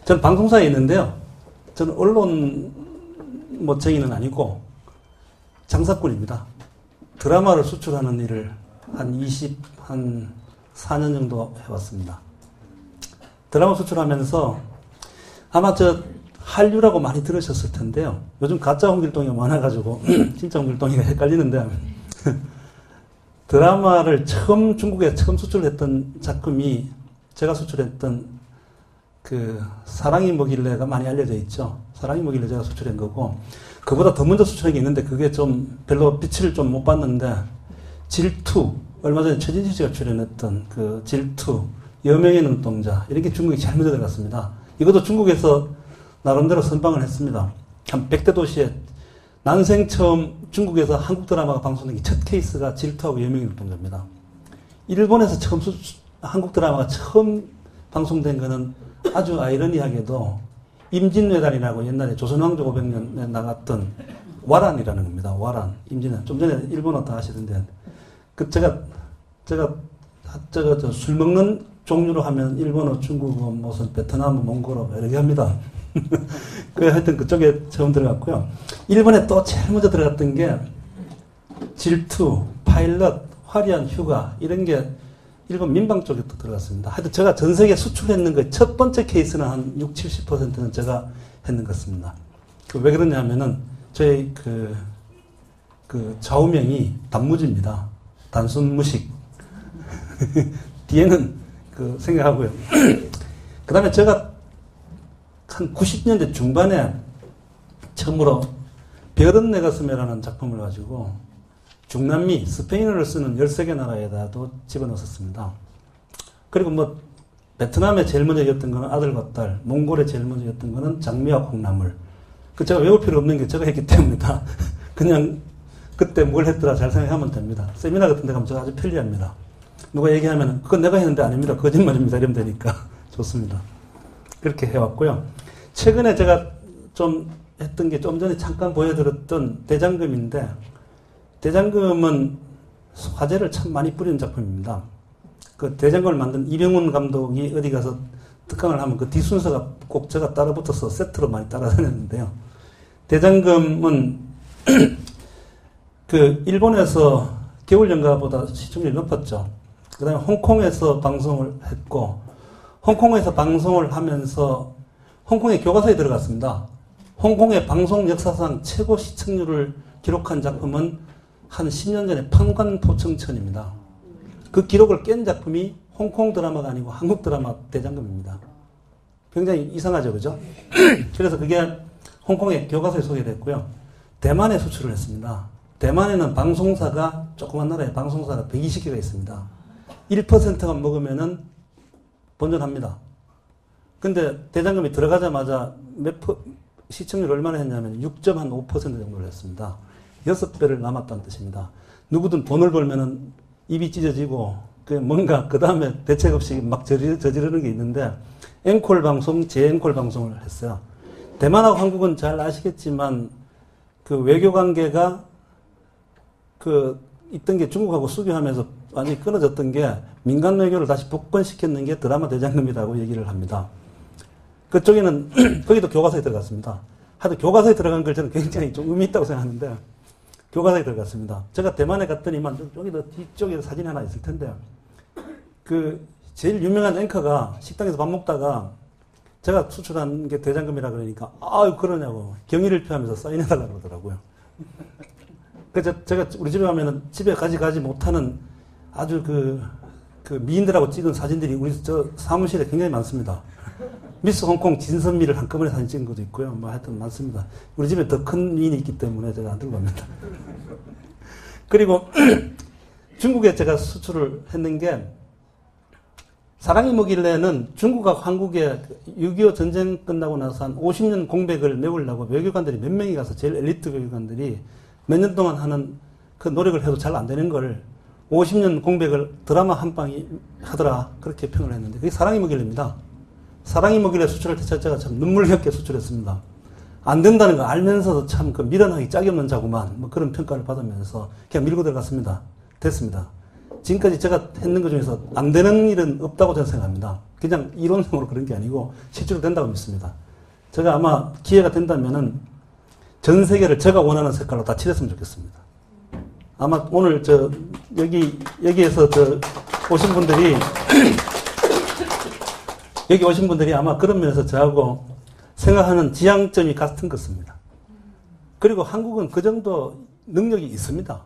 저는 방송사에 있는데요. 저는 언론 정의는 아니고 장사꾼입니다. 드라마를 수출하는 일을 한 4년 정도 해왔습니다. 드라마 수출하면서 아마 한류라고 많이 들으셨을 텐데요. 요즘 가짜 홍길동이가 많아가지고 진짜 홍길동이가 헷갈리는데 드라마를 중국에 처음 수출했던 작품이 제가 수출했던 그 사랑이 뭐길래가 많이 알려져 있죠. 사랑이 뭐길래 제가 수출한 거고, 그보다 더 먼저 수출한 게 있는데 그게 좀 별로 빛을 좀 못 봤는데, 질투, 얼마 전에 최진실 씨가 출연했던 그 질투, 여명의 눈동자, 이렇게 중국이 제일 먼저 들어갔습니다. 이것도 중국에서 나름대로 선방을 했습니다. 한 100대 도시에 난생 처음 중국에서 한국 드라마가 방송된 게 첫 케이스가 질투하고 여명의 눈동자입니다. 일본에서 한국 드라마가 처음 방송된 거는 아주 아이러니하게도 임진왜란이라고 옛날에 조선왕조 500년에 나갔던 와란이라는 겁니다. 와란. 임진왜란. 좀 전에 일본어 다 하시던데, 제가 술 먹는 종류로 하면 일본어, 중국어, 무슨 베트남, 몽골어 이렇게 합니다. 하여튼 그쪽에 처음 들어갔고요. 일본에 또 제일 먼저 들어갔던 게 질투, 파일럿, 화려한 휴가, 이런 게 일본 민방 쪽에 또 들어갔습니다. 하여튼 제가 전 세계 수출했는 거 첫 번째 케이스는 한 60, 70%는 제가 했는 것 같습니다. 왜 그러냐면은 저희 그 좌우명이 단무지입니다. 단순 무식. 뒤에는 생각하고요. 그 다음에 제가 한 90년대 중반에 처음으로 별은 내 가슴에라는 작품을 가지고 중남미, 스페인어를 쓰는 13개 나라에다도 집어넣었습니다. 그리고 베트남에 제일 먼저 이겼던 거는 아들과 딸, 몽골에 제일 먼저 이겼던 거는 장미와 콩나물. 제가 외울 필요 없는 게 제가 했기 때문이다. 그냥 그때 뭘 했더라 잘 생각하면 됩니다. 세미나 같은 데 가면 제가 아주 편리합니다. 누가 얘기하면 그건 내가 했는데 아닙니다. 거짓말입니다. 이러면 되니까 좋습니다. 그렇게 해왔고요. 최근에 제가 좀 했던 게 좀 전에 잠깐 보여드렸던 대장금인데, 대장금은 화제를 참 많이 뿌리는 작품입니다. 그 대장금을 만든 이병훈 감독이 어디 가서 특강을 하면 그 뒤순서가 꼭 제가 따라 붙어서 세트로 많이 따라다녔는데요. 대장금은 일본에서 겨울연가보다 시청률이 높았죠. 그 다음에 홍콩에서 방송을 했고, 홍콩에서 방송을 하면서 홍콩의 교과서에 들어갔습니다. 홍콩의 방송 역사상 최고 시청률을 기록한 작품은 한 10년 전에 판관포청천입니다. 그 기록을 깬 작품이 홍콩 드라마가 아니고 한국 드라마 대장금입니다. 굉장히 이상하죠, 그죠? 그래서 그게 홍콩의 교과서에 소개됐고요. 대만에 수출을 했습니다. 대만에는 방송사가, 조그만 나라에 방송사가 120개가 있습니다. 1%만 먹으면은 본전합니다. 근데 대장금이 들어가자마자 시청률 얼마나 했냐면 6.5% 정도를 했습니다. 6배를 남았다는 뜻입니다. 누구든 돈을 벌면은 입이 찢어지고, 뭔가, 그 다음에 대책 없이 막 저지르는 게 있는데, 앵콜 방송, 재앵콜 방송을 했어요. 대만하고 한국은 잘 아시겠지만, 외교 관계가, 있던 게 중국하고 수교하면서 완전히 끊어졌던 게, 민간 외교를 다시 복권시켰는 게 드라마 대장금이라고 얘기를 합니다. 그쪽에는, 거기도 교과서에 들어갔습니다. 하여튼 교과서에 들어간 걸 저는 굉장히 좀 의미 있다고 생각하는데, 교과서에 들어갔습니다. 제가 대만에 갔더니만, 여기도 뒤쪽에 사진이 하나 있을 텐데, 제일 유명한 앵커가 식당에서 밥 먹다가, 제가 수출한 게 대장금이라 그러니까, 그러냐고, 경의를 표하면서 사인해달라고 그러더라고요. 그래서 제가 우리 집에 가면은 집에 가지 못하는 아주 미인들하고 찍은 사진들이 우리 사무실에 굉장히 많습니다. 미스 홍콩 진선미를 한꺼번에 사진 찍은 것도 있고요. 하여튼 많습니다. 우리 집에 더 큰 미인이 있기 때문에 제가 안 들고 갑니다. 그리고 중국에 제가 수출을 했는 게, 사랑이 뭐길래는 중국하고 한국에 6.25 전쟁 끝나고 나서 한 50년 공백을 메우려고 외교관들이 몇 명이 가서 제일 엘리트 외교관들이 몇 년 동안 하는 그 노력을 해도 잘 안 되는 걸 50년 공백을 드라마 한 방이 하더라. 그렇게 평을 했는데, 그게 사랑이 뭐길래입니다. 사랑이 뭐길래 수출할 때 제가 참 눈물겹게 수출했습니다. 안 된다는 거 알면서도 참 미련하기 짝이 없는 자구만, 그런 평가를 받으면서 그냥 밀고 들어갔습니다. 됐습니다. 지금까지 제가 했는 것 중에서 안 되는 일은 없다고 저는 생각합니다. 그냥 이론적으로 그런 게 아니고 실제로 된다고 믿습니다. 제가 아마 기회가 된다면은 전 세계를 제가 원하는 색깔로 다 칠했으면 좋겠습니다. 아마 오늘 여기에서 오신 분들이 여기 오신 분들이 아마 그런 면에서 저하고 생각하는 지향점이 같은 것입니다. 그리고 한국은 그 정도 능력이 있습니다.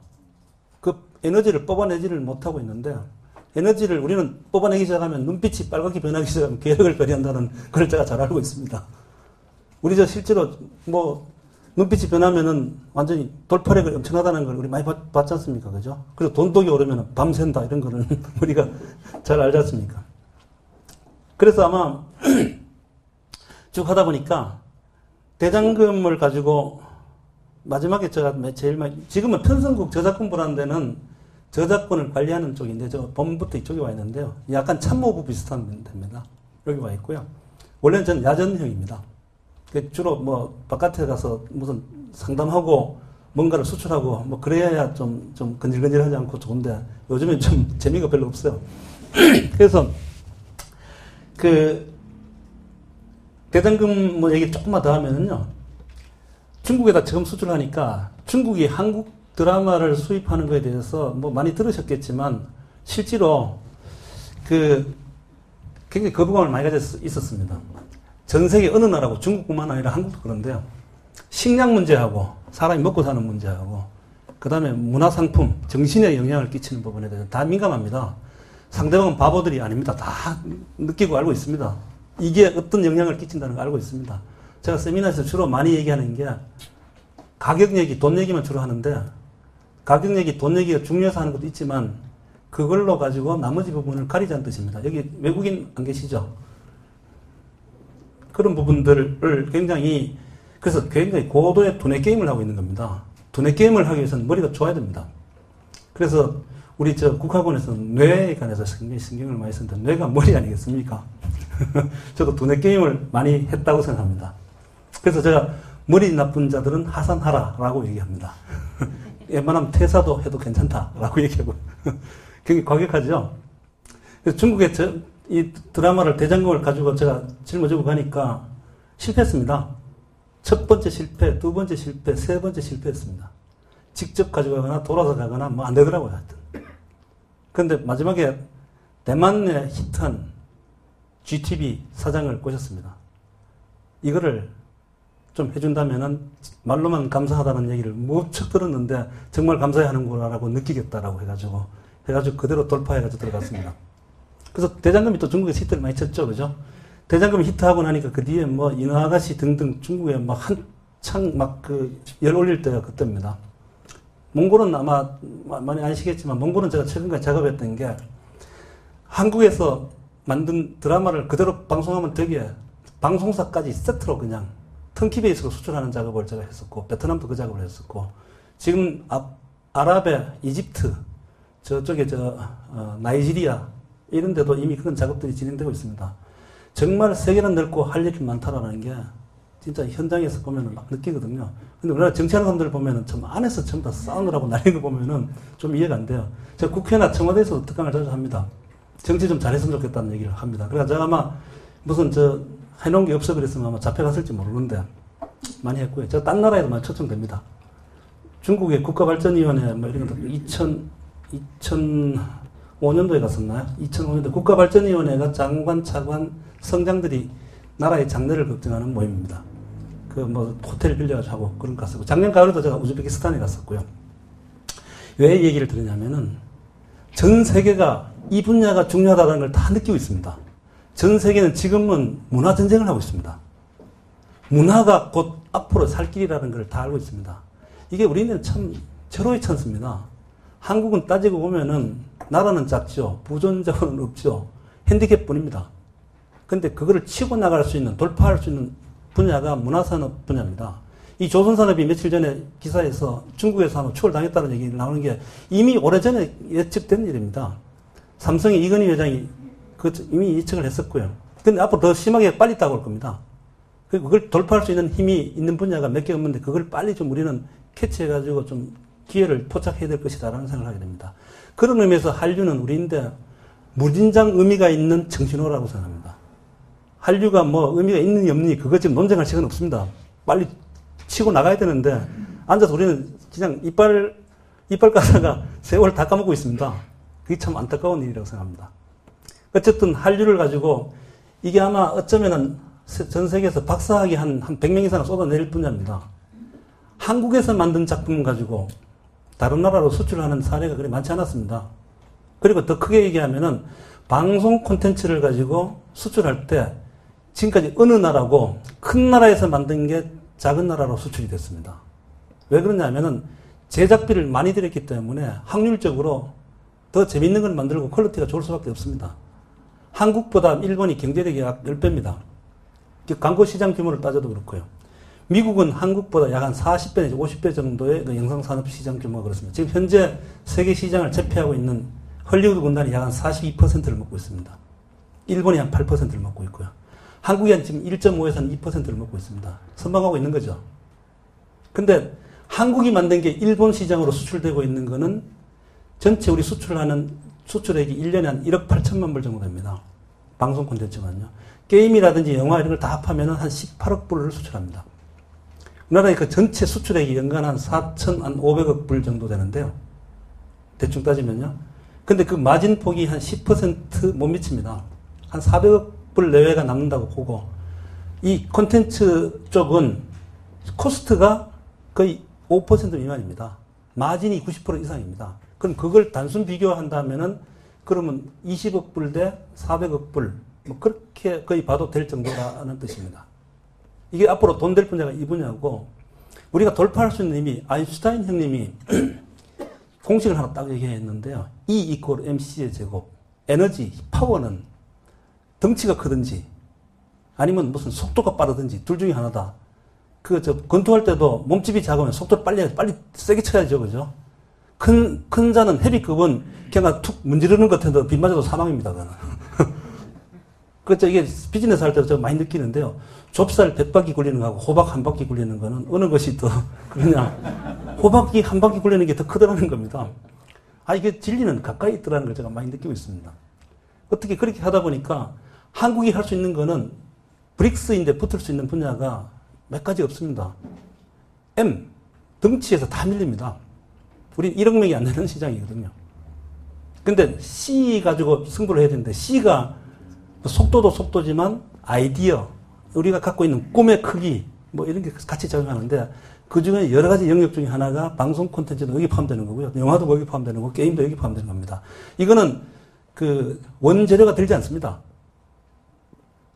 그 에너지를 뽑아내지를 못하고 있는데, 에너지를 우리는 뽑아내기 시작하면 눈빛이 빨갛게 변하기 시작하면 계획을 발휘한다는 걸 제가 잘 알고 있습니다. 우리 실제로 눈빛이 변하면은 완전히 돌파력이 엄청나다는 걸 우리 많이 봤지 않습니까? 그죠? 그리고 돈독이 오르면 밤샌다 이런 거는 우리가 잘 알지 않습니까? 그래서 아마 쭉 하다 보니까 대장금을 가지고 마지막에 제가 제일 많이, 지금은 편성국 저작권부라는 데는 저작권을 관리하는 쪽인데, 저 본부터 이쪽에 와 있는데요. 약간 참모부 비슷한 데입니다. 여기 와 있고요. 원래는 저는 야전형입니다. 주로 바깥에 가서 무슨 상담하고 뭔가를 수출하고 그래야 좀 건질건질하지 않고 좋은데, 요즘엔 좀 재미가 별로 없어요. 그래서 대장금 얘기 조금만 더 하면은요, 중국에다 처음 수출하니까 중국이 한국 드라마를 수입하는 거에 대해서 많이 들으셨겠지만 실제로 굉장히 거부감을 많이 가져 있었습니다. 전 세계 어느 나라고 중국뿐만 아니라 한국도 그런데요. 식량 문제하고 사람이 먹고 사는 문제하고 그 다음에 문화상품, 정신에 영향을 끼치는 부분에 대해서 다 민감합니다. 상대방은 바보들이 아닙니다. 다 느끼고 알고 있습니다. 이게 어떤 영향을 끼친다는 걸 알고 있습니다. 제가 세미나에서 주로 많이 얘기하는 게 가격 얘기, 돈 얘기만 주로 하는데, 가격 얘기, 돈 얘기가 중요해서 하는 것도 있지만 그걸로 가지고 나머지 부분을 가리자는 뜻입니다. 여기 외국인 안 계시죠? 그런 부분들을 그래서 굉장히 고도의 두뇌 게임을 하고 있는 겁니다. 두뇌 게임을 하기 위해서는 머리가 좋아야 됩니다. 그래서 우리 국학원에서는 뇌에 관해서 굉장히 신경을 많이 쓰는데, 뇌가 머리 아니겠습니까? 저도 두뇌 게임을 많이 했다고 생각합니다. 그래서 제가 머리 나쁜 자들은 하산하라라고 얘기합니다. 웬만하면 퇴사도 해도 괜찮다라고 얘기하고. 굉장히 과격하죠? 그래서 중국에 이 드라마를 대장금을 가지고 제가 짊어지고 가니까 실패했습니다. 첫 번째 실패, 두 번째 실패, 세 번째 실패했습니다. 직접 가져가거나 돌아서 가거나 안 되더라고요. 하여튼. 그런데 마지막에 대만의 히트한 GTV 사장을 꼬셨습니다. 이거를 좀 해준다면은 말로만 감사하다는 얘기를 무척 들었는데 정말 감사해야 하는구나라고 느끼겠다라고 해가지고 그대로 돌파해가지고 들어갔습니다. 그래서 대장금이 또 중국에서 히트를 많이 쳤죠, 그죠? 대장금이 히트하고 나니까 그 뒤에 인어아가씨 등등 중국에 한창 열 올릴 때가 그때입니다. 몽골은 아마 많이 아시겠지만, 몽골은 제가 최근까지 작업했던 게 한국에서 만든 드라마를 그대로 방송하면 되게 방송사까지 세트로 그냥 턴키 베이스로 수출하는 작업을 제가 했었고, 베트남도 그 작업을 했었고, 지금 아랍의 이집트, 저쪽에 나이지리아 이런 데도 이미 그런 작업들이 진행되고 있습니다. 정말 세계는 넓고 할 일이 많다라는 게 진짜 현장에서 보면은 막 느끼거든요. 근데 우리나라 정치하는 사람들 보면은 참 안에서 전부 다 싸우느라고 날리는 거 보면은 좀 이해가 안 돼요. 제가 국회나 청와대에서도 특강을 자주 합니다. 정치 좀 잘했으면 좋겠다는 얘기를 합니다. 그래서 제가 아마 무슨 해놓은 게 없어 그랬으면 아마 잡혀갔을지 모르는데 많이 했고요. 제가 딴 나라에도 많이 초청됩니다. 중국의 국가발전위원회 이런 것도 2005년도에 갔었나요? 2005년도 국가발전위원회가 장관, 차관, 성장들이 나라의 장래를 걱정하는 모임입니다. 호텔 빌려가지고 하고 그런 거 갔었고, 작년 가을에도 제가 우즈베키스탄에 갔었고요. 왜 이 얘기를 드리냐면은 전 세계가 이 분야가 중요하다는 걸 다 느끼고 있습니다. 전 세계는 지금은 문화 전쟁을 하고 있습니다. 문화가 곧 앞으로 살 길이라는 걸 다 알고 있습니다. 이게 우리는 참 절호의 찬스입니다. 한국은 따지고 보면은 나라는 작죠. 부존자원은 없죠. 핸디캡뿐입니다. 근데 그거를 치고 나갈 수 있는, 돌파할 수 있는 분야가 문화산업 분야입니다. 이 조선산업이 며칠 전에 기사에서 중국에서 아마 추월당했다는 얘기 나오는 게 이미 오래전에 예측된 일입니다. 삼성의 이건희 회장이 이미 예측을 했었고요. 근데 앞으로 더 심하게 빨리 다가올 겁니다. 그리고 그걸 돌파할 수 있는 힘이 있는 분야가 몇 개 없는데 그걸 빨리 좀 우리는 캐치해가지고 좀 기회를 포착해야 될 것이다라는 생각을 하게 됩니다. 그런 의미에서 한류는 우리인데 무진장 의미가 있는 정신호라고 생각합니다. 한류가 뭐 의미가 있느니 없느니 그거 지금 논쟁할 시간 없습니다. 빨리 치고 나가야 되는데 앉아서 우리는 그냥 이빨 까다가 세월 다 까먹고 있습니다. 그게 참 안타까운 일이라고 생각합니다. 어쨌든 한류를 가지고 이게 아마 어쩌면은 전 세계에서 박사학위 한 100명 이상을 쏟아낼 분야입니다. 한국에서 만든 작품 가지고 다른 나라로 수출하는 사례가 그리 많지 않았습니다. 그리고 더 크게 얘기하면은 방송 콘텐츠를 가지고 수출할 때 지금까지 어느 나라고 큰 나라에서 만든 게 작은 나라로 수출이 됐습니다. 왜 그러냐면은 제작비를 많이 들였기 때문에 확률적으로 더 재밌는 걸 만들고 퀄리티가 좋을 수밖에 없습니다. 한국보다 일본이 경제력이 약 10배입니다. 광고 시장 규모를 따져도 그렇고요. 미국은 한국보다 약 한 40배 내지 50배 정도의 그 영상산업 시장 규모가 그렇습니다. 지금 현재 세계 시장을 제패하고 있는 헐리우드 군단이 약 한 42%를 먹고 있습니다. 일본이 한 8%를 먹고 있고요. 한국이 한 지금 1.5에서 한 2%를 먹고 있습니다. 선방하고 있는 거죠. 근데 한국이 만든 게 일본 시장으로 수출되고 있는 거는 전체 우리 수출하는 수출액이 1년에 한 1억 8천만 불 정도 됩니다. 방송 콘텐츠만요. 게임이라든지 영화 이런 걸 다 합하면 한 18억 불을 수출합니다. 우리나라의 그 전체 수출액이 연간 한 4,500억 불 정도 되는데요. 대충 따지면요. 근데 그 마진 폭이 한 10% 못 미칩니다. 한 400억 불 내외가 남는다고 보고, 이 콘텐츠 쪽은 코스트가 거의 5% 미만입니다. 마진이 90% 이상입니다. 그럼 그걸 단순 비교한다면은 그러면 20억 불 대 400억 불, 뭐 그렇게 거의 봐도 될 정도라는 뜻입니다. 이게 앞으로 돈 될 분야가 이 분야고, 우리가 돌파할 수 있는 의미, 아인슈타인 형님이 공식을 하나 딱 얘기했는데요. E 이퀄 MC의 제곱. 에너지, 파워는 덩치가 크든지 아니면 무슨 속도가 빠르든지 둘 중에 하나다. 권투할 때도 몸집이 작으면 속도를 빨리 세게 쳐야죠. 그죠? 큰 자는 헤비급은 그냥 툭 문지르는 것 같아도 빗 맞아도 사망입니다. 그거는. 그렇죠. 이게 비즈니스 할 때도 좀 많이 느끼는데요. 좁쌀 100바퀴 굴리는 거하고 호박 한 바퀴 굴리는 거는 어느 것이 더 그러냐. 호박이 한 바퀴 굴리는 게 더 크더라는 겁니다. 이게 진리는 가까이 있더라는 걸 제가 많이 느끼고 있습니다. 어떻게 그렇게 하다 보니까 한국이 할 수 있는 거는 브릭스인데 붙을 수 있는 분야가 몇 가지 없습니다. M, 덩치에서 다 밀립니다. 우린 1억 명이 안 되는 시장이거든요. 근데 C 가지고 승부를 해야 되는데 C가 속도도 속도지만 아이디어, 우리가 갖고 있는 꿈의 크기, 뭐 이런 게 같이 작용하는데 그 중에 여러 가지 영역 중에 하나가 방송 콘텐츠도 여기 포함되는 거고요. 영화도 여기 포함되는 거고, 게임도 여기 포함되는 겁니다. 이거는 그 원재료가 들지 않습니다.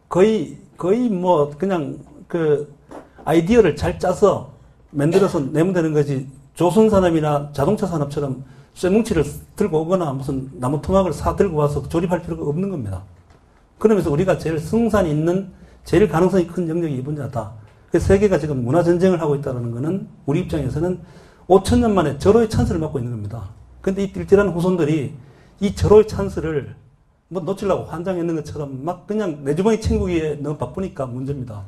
거의 뭐 그냥 그 아이디어를 잘 짜서 만들어서 내면 되는 거지, 조선산업이나 자동차 산업처럼 쇠뭉치를 들고 오거나 무슨 나무 토막을 들고 와서 조립할 필요가 없는 겁니다. 그러면서 우리가 제일 생산이 있는, 제일 가능성이 큰 영역이 이 분야다. 그래서 세계가 지금 문화전쟁을 하고 있다는 것은 우리 입장에서는 5,000년 만에 절호의 찬스를 맞고 있는 겁니다. 근데 이 띨띨한 후손들이 이 절호의 찬스를 뭐 놓치려고 환장했는 것처럼 막 그냥 내 주머니 챙기기에 너무 바쁘니까 문제입니다.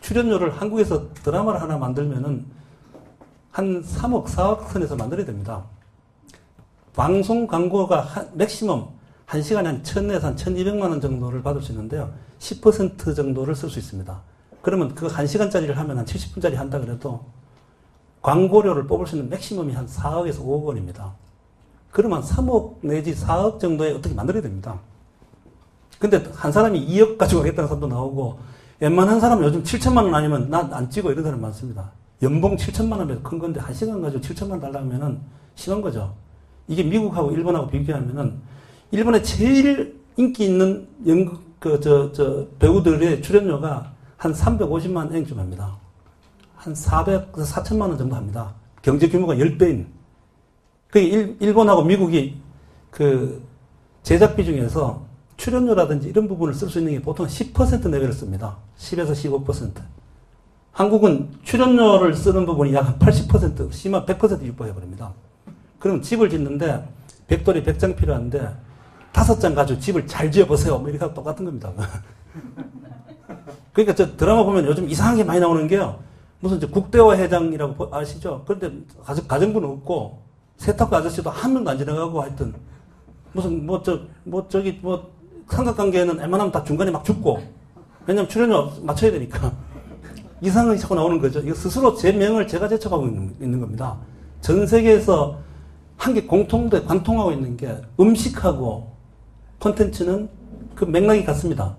출연료를 한국에서 드라마를 하나 만들면은 한 3억, 4억 선에서 만들어야 됩니다. 방송 광고가 맥시멈 1시간에 한 1,000에서 한 1,200만 원 정도를 받을 수 있는데요. 10% 정도를 쓸 수 있습니다. 그러면 그 1시간짜리를 하면 한 70분짜리 한다 그래도 광고료를 뽑을 수 있는 맥시멈이 한 4억에서 5억 원입니다. 그러면 3억 내지 4억 정도에 어떻게 만들어야 됩니다. 근데 한 사람이 2억 가지고 하겠다는 사람도 나오고, 웬만한 사람은 요즘 7천만 원 아니면 난 안 찍어 이런 사람 많습니다. 연봉 7천만 원이면 큰 건데 1시간 가지고 7천만 원 달라면은 심한 거죠. 이게 미국하고 일본하고 비교하면은 일본의 제일 인기 있는 배우들의 출연료가 한 350만 엔쯤 합니다. 한 400에서 4천만 원 정도 합니다. 경제 규모가 10배인. 일본하고 미국이 그 제작비 중에서 출연료라든지 이런 부분을 쓸 수 있는 게 보통 10% 내외를 씁니다. 10에서 15%. 한국은 출연료를 쓰는 부분이 약 80%, 심한 100% 육박해버립니다. 그럼 집을 짓는데 벽돌이 100장 필요한데 5장 가지고 집을 잘 지어보세요. 뭐 이렇게 하고 똑같은 겁니다. 그러니까 저 드라마 보면 요즘 이상하게 많이 나오는 게요. 무슨 이제 국대화 회장이라고 아시죠? 그런데 가정부는 없고 세탁가 아저씨도 한 명도 안 지나가고 하여튼 무슨 삼각관계는 웬만하면 다 중간에 막 죽고 왜냐면 출연료 맞춰야 되니까 이상하게 자꾸 나오는 거죠. 이거 스스로 제 명을 제가 제쳐가고 있는 겁니다. 전 세계에서 한 개 관통하고 있는 게 음식하고 콘텐츠는 그 맥락이 같습니다.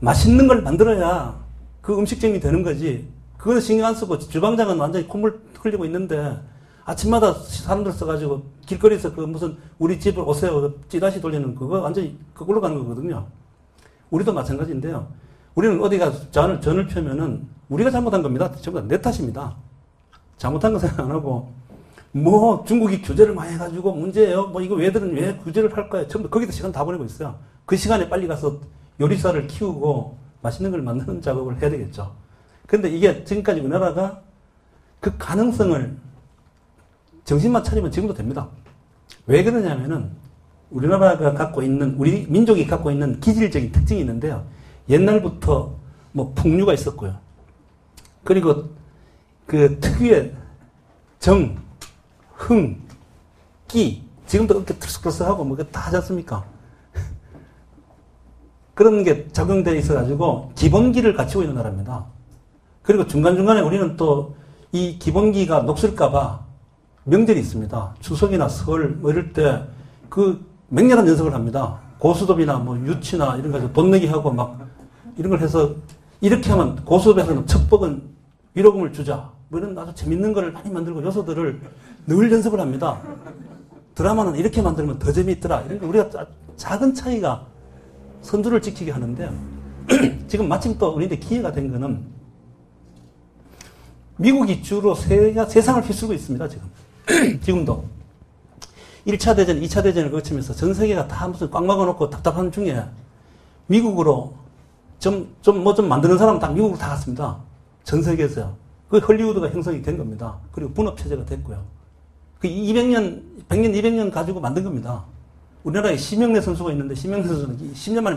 맛있는 걸 만들어야 그 음식점이 되는 거지. 그거는 신경 안 쓰고 주방장은 완전히 콧물 흘리고 있는데 아침마다 사람들 써가지고 길거리에서 그 무슨 우리 집을 오세요 찌라시 돌리는 그거 완전히 그걸로 가는 거거든요. 우리도 마찬가지인데요. 우리는 어디가 전을 펴면은 우리가 잘못한 겁니다. 전부 다 내 탓입니다. 잘못한 거 생각 안 하고 뭐 중국이 규제를 많이 해가지고 문제예요. 뭐 이거 왜 규제를 할까요? 전부 거기서 시간 다 보내고 있어요. 그 시간에 빨리 가서 요리사를 키우고 맛있는 걸 만드는 작업을 해야 되겠죠. 그런데 이게 지금까지 우리나라가 그 가능성을 정신만 차리면 지금도 됩니다. 왜 그러냐면은 우리나라가 갖고 있는 우리 민족이 갖고 있는 기질적인 특징이 있는데요. 옛날부터 뭐 풍류가 있었고요. 그리고 그 특유의 정, 흥, 끼 지금도 이렇게 들썩들썩하고 뭐 다 하지 않습니까? 그런 게 적용되어 있어가지고 기본기를 갖추고 있는 나라입니다. 그리고 중간중간에 우리는 또 이 기본기가 녹슬까봐 명절이 있습니다. 추석이나 설 뭐 이럴 때 그 맹렬한 연습을 합니다. 고수톱이나 뭐 유치나 이런 거 가지고 돈 내기 하고 막 이런 걸 해서 이렇게 하면 고수톱에서는 첩복은 위로금을 주자. 뭐 이런 아주 재밌는 걸 많이 만들고 요소들을 늘 연습을 합니다. 드라마는 이렇게 만들면 더 재미있더라. 이런 거 우리가 작은 차이가 선두를 지키게 하는데요. 지금 마침 또 우리한테 기회가 된 거는 미국이 주로 세상을 휩쓸고 있습니다, 지금. 지금도. 1차 대전, 2차 대전을 거치면서 전 세계가 다 무슨 꽉 막아놓고 답답한 중에 미국으로 좀 만드는 사람은 다 미국으로 다 갔습니다. 전 세계에서요. 그 헐리우드가 형성이 된 겁니다. 그리고 분업체제가 됐고요. 그 100년, 200년 가지고 만든 겁니다. 우리나라에 심영래 선수가 있는데 심영래 선수는 10년 만에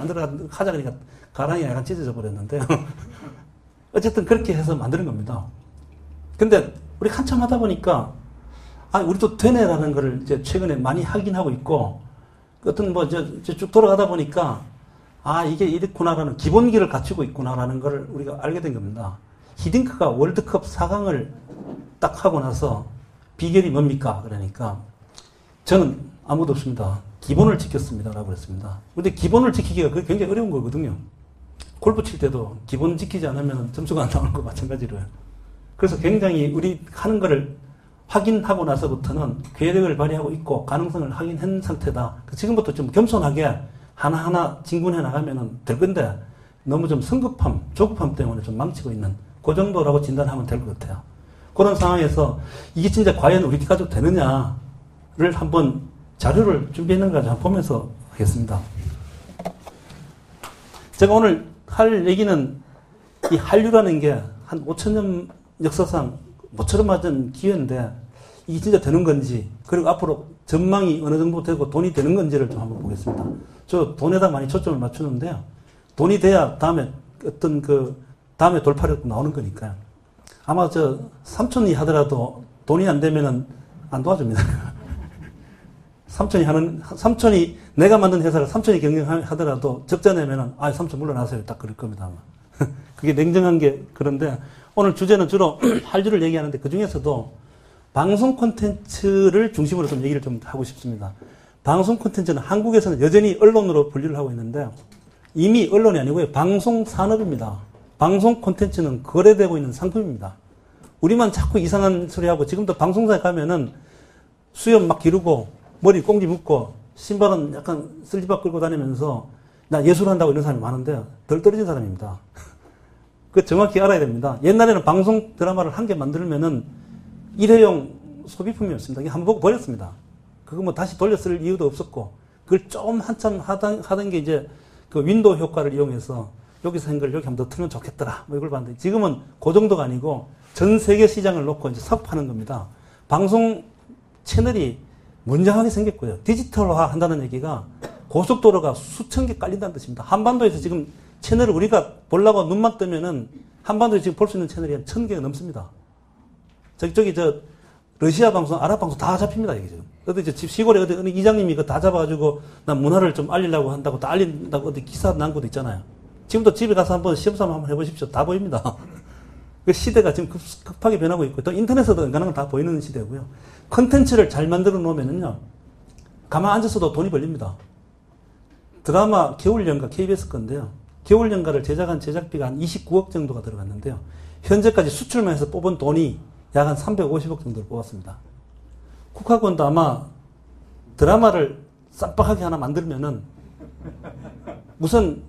하자 그러니까 가랑이 약간 찢어져 버렸는데 어쨌든 그렇게 해서 만드는 겁니다. 근데 우리 한참 하다 보니까 우리도 되네라는 거를 이제 최근에 많이 확인하고 있고 어떤 쭉 돌아가다 보니까 이게 이렇구나라는 기본기를 갖추고 있구나라는 걸 우리가 알게 된 겁니다. 히딩크가 월드컵 4강을 딱 하고 나서 비결이 뭡니까? 그러니까 저는 아무도 없습니다. 기본을 지켰습니다라고 그랬습니다. 근데 기본을 지키기가 그게 굉장히 어려운 거거든요. 골프 칠 때도 기본 지키지 않으면 점수가 안 나오는 거 마찬가지로요. 그래서 굉장히 우리 하는 거를 확인하고 나서부터는 괴력을 발휘하고 있고 가능성을 확인한 상태다. 지금부터 좀 겸손하게 하나하나 진군해 나가면 될 건데 너무 좀 성급함, 조급함 때문에 좀 망치고 있는 그 정도라고 진단하면 될 것 같아요. 그런 상황에서 이게 진짜 과연 우리 가지고 되느냐를 한번 자료를 준비했는가 한번 보면서 하겠습니다. 제가 오늘 할 얘기는 이 한류라는 게 한 5,000년 역사상 모처럼 맞은 기회인데 이게 진짜 되는 건지 그리고 앞으로 전망이 어느 정도 되고 돈이 되는 건지를 좀 한번 보겠습니다. 저 돈에다 많이 초점을 맞추는데요. 돈이 돼야 다음에 다음에 돌파력 나오는 거니까요. 아마 삼촌이 하더라도 돈이 안 되면은 안 도와줍니다. 삼촌이 내가 만든 회사를 삼촌이 경영하더라도 적자 내면은 삼촌 물러나세요. 딱 그럴 겁니다. 아마. 그게 냉정한 게 그런데 오늘 주제는 주로 한류를 얘기하는데 그 중에서도 방송 콘텐츠를 중심으로 좀 얘기를 좀 하고 싶습니다. 방송 콘텐츠는 한국에서는 여전히 언론으로 분류를 하고 있는데 이미 언론이 아니고요. 방송 산업입니다. 방송 콘텐츠는 거래되고 있는 상품입니다. 우리만 자꾸 이상한 소리 하고 지금도 방송사에 가면은 수염 막 기르고 머리 꽁지 묶고 신발은 약간 쓸리박 끌고 다니면서 나 예술한다고 이런 사람이 많은데 덜 떨어진 사람입니다. 그 정확히 알아야 됩니다. 옛날에는 방송 드라마를 한 개 만들면은 일회용 소비품이었습니다. 이게 한번 보고 버렸습니다. 그거 뭐 다시 돌려 쓸 이유도 없었고 그걸 좀 한참 하던 게 이제 그 윈도우 효과를 이용해서 여기서 한 걸 여기 한번 더 틀면 좋겠더라. 뭐 이걸 봤는데 지금은 그 정도가 아니고 전 세계 시장을 놓고 이제 사업하는 겁니다. 방송 채널이 문장하게 생겼고요. 디지털화 한다는 얘기가 고속도로가 수천 개 깔린다는 뜻입니다. 한반도에서 지금 채널을 우리가 보려고 눈만 뜨면은 한반도에 지금 볼 수 있는 채널이 한 1000개가 넘습니다. 저기 러시아 방송, 아랍 방송 다 잡힙니다, 이게 지금. 어디 집 시골에 어디 이장님이 이거 다 잡아가지고 난 문화를 좀 알리려고 한다고 다 알린다고 어디 기사 난 것도 있잖아요. 지금도 집에 가서 한번 시험삼아 한번 해보십시오. 다 보입니다. 그 시대가 지금 급하게 변하고 있고 또 인터넷에도 은간한 건 다 보이는 시대고요. 컨텐츠를 잘 만들어 놓으면은요, 가만 앉아서도 돈이 벌립니다. 드라마 겨울연가 KBS 건데요. 겨울연가를 제작한 제작비가 한 29억 정도가 들어갔는데요. 현재까지 수출만 해서 뽑은 돈이 약 한 350억 정도를 뽑았습니다. 국가권도 아마 드라마를 쌈박하게 하나 만들면은 우선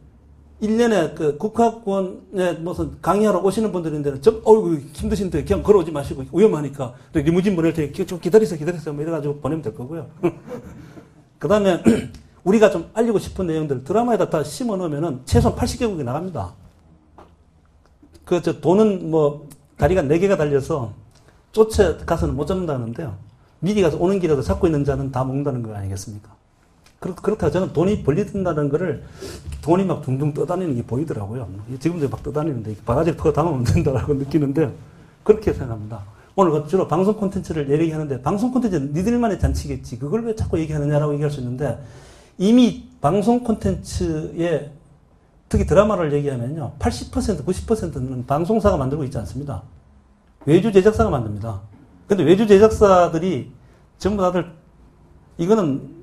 1년에 그 국가권에 무슨 강의하러 오시는 분들인데는 어이구 힘드신데 그냥 걸어오지 마시고 위험하니까 리무진 보낼 테니 좀 기다리세요 뭐 이래가지고 보내면 될 거고요. 그 다음에 우리가 좀 알리고 싶은 내용들 드라마에다 다 심어 놓으면은 최소한 80개국이 나갑니다. 돈은 뭐 다리가 4개가 달려서 쫓아 가서는 못 잡는다는데요. 미리 가서 오는 길에도 잡고 있는 자는 다 먹는다는 거 아니겠습니까? 그렇다고 저는 돈이 벌린다는 거를 돈이 막 둥둥 떠다니는 게 보이더라고요. 지금도 막 떠다니는데 바가지를 더 담으면 된다라고 느끼는데 그렇게 생각합니다. 오늘 주로 방송 콘텐츠를 얘기하는데 방송 콘텐츠는 니들만의 잔치겠지. 그걸 왜 자꾸 얘기하느냐라고 얘기할 수 있는데 이미 방송 콘텐츠에 특히 드라마를 얘기하면요. 80%, 90%는 방송사가 만들고 있지 않습니다. 외주 제작사가 만듭니다. 근데 외주 제작사들이 전부 다들 이거는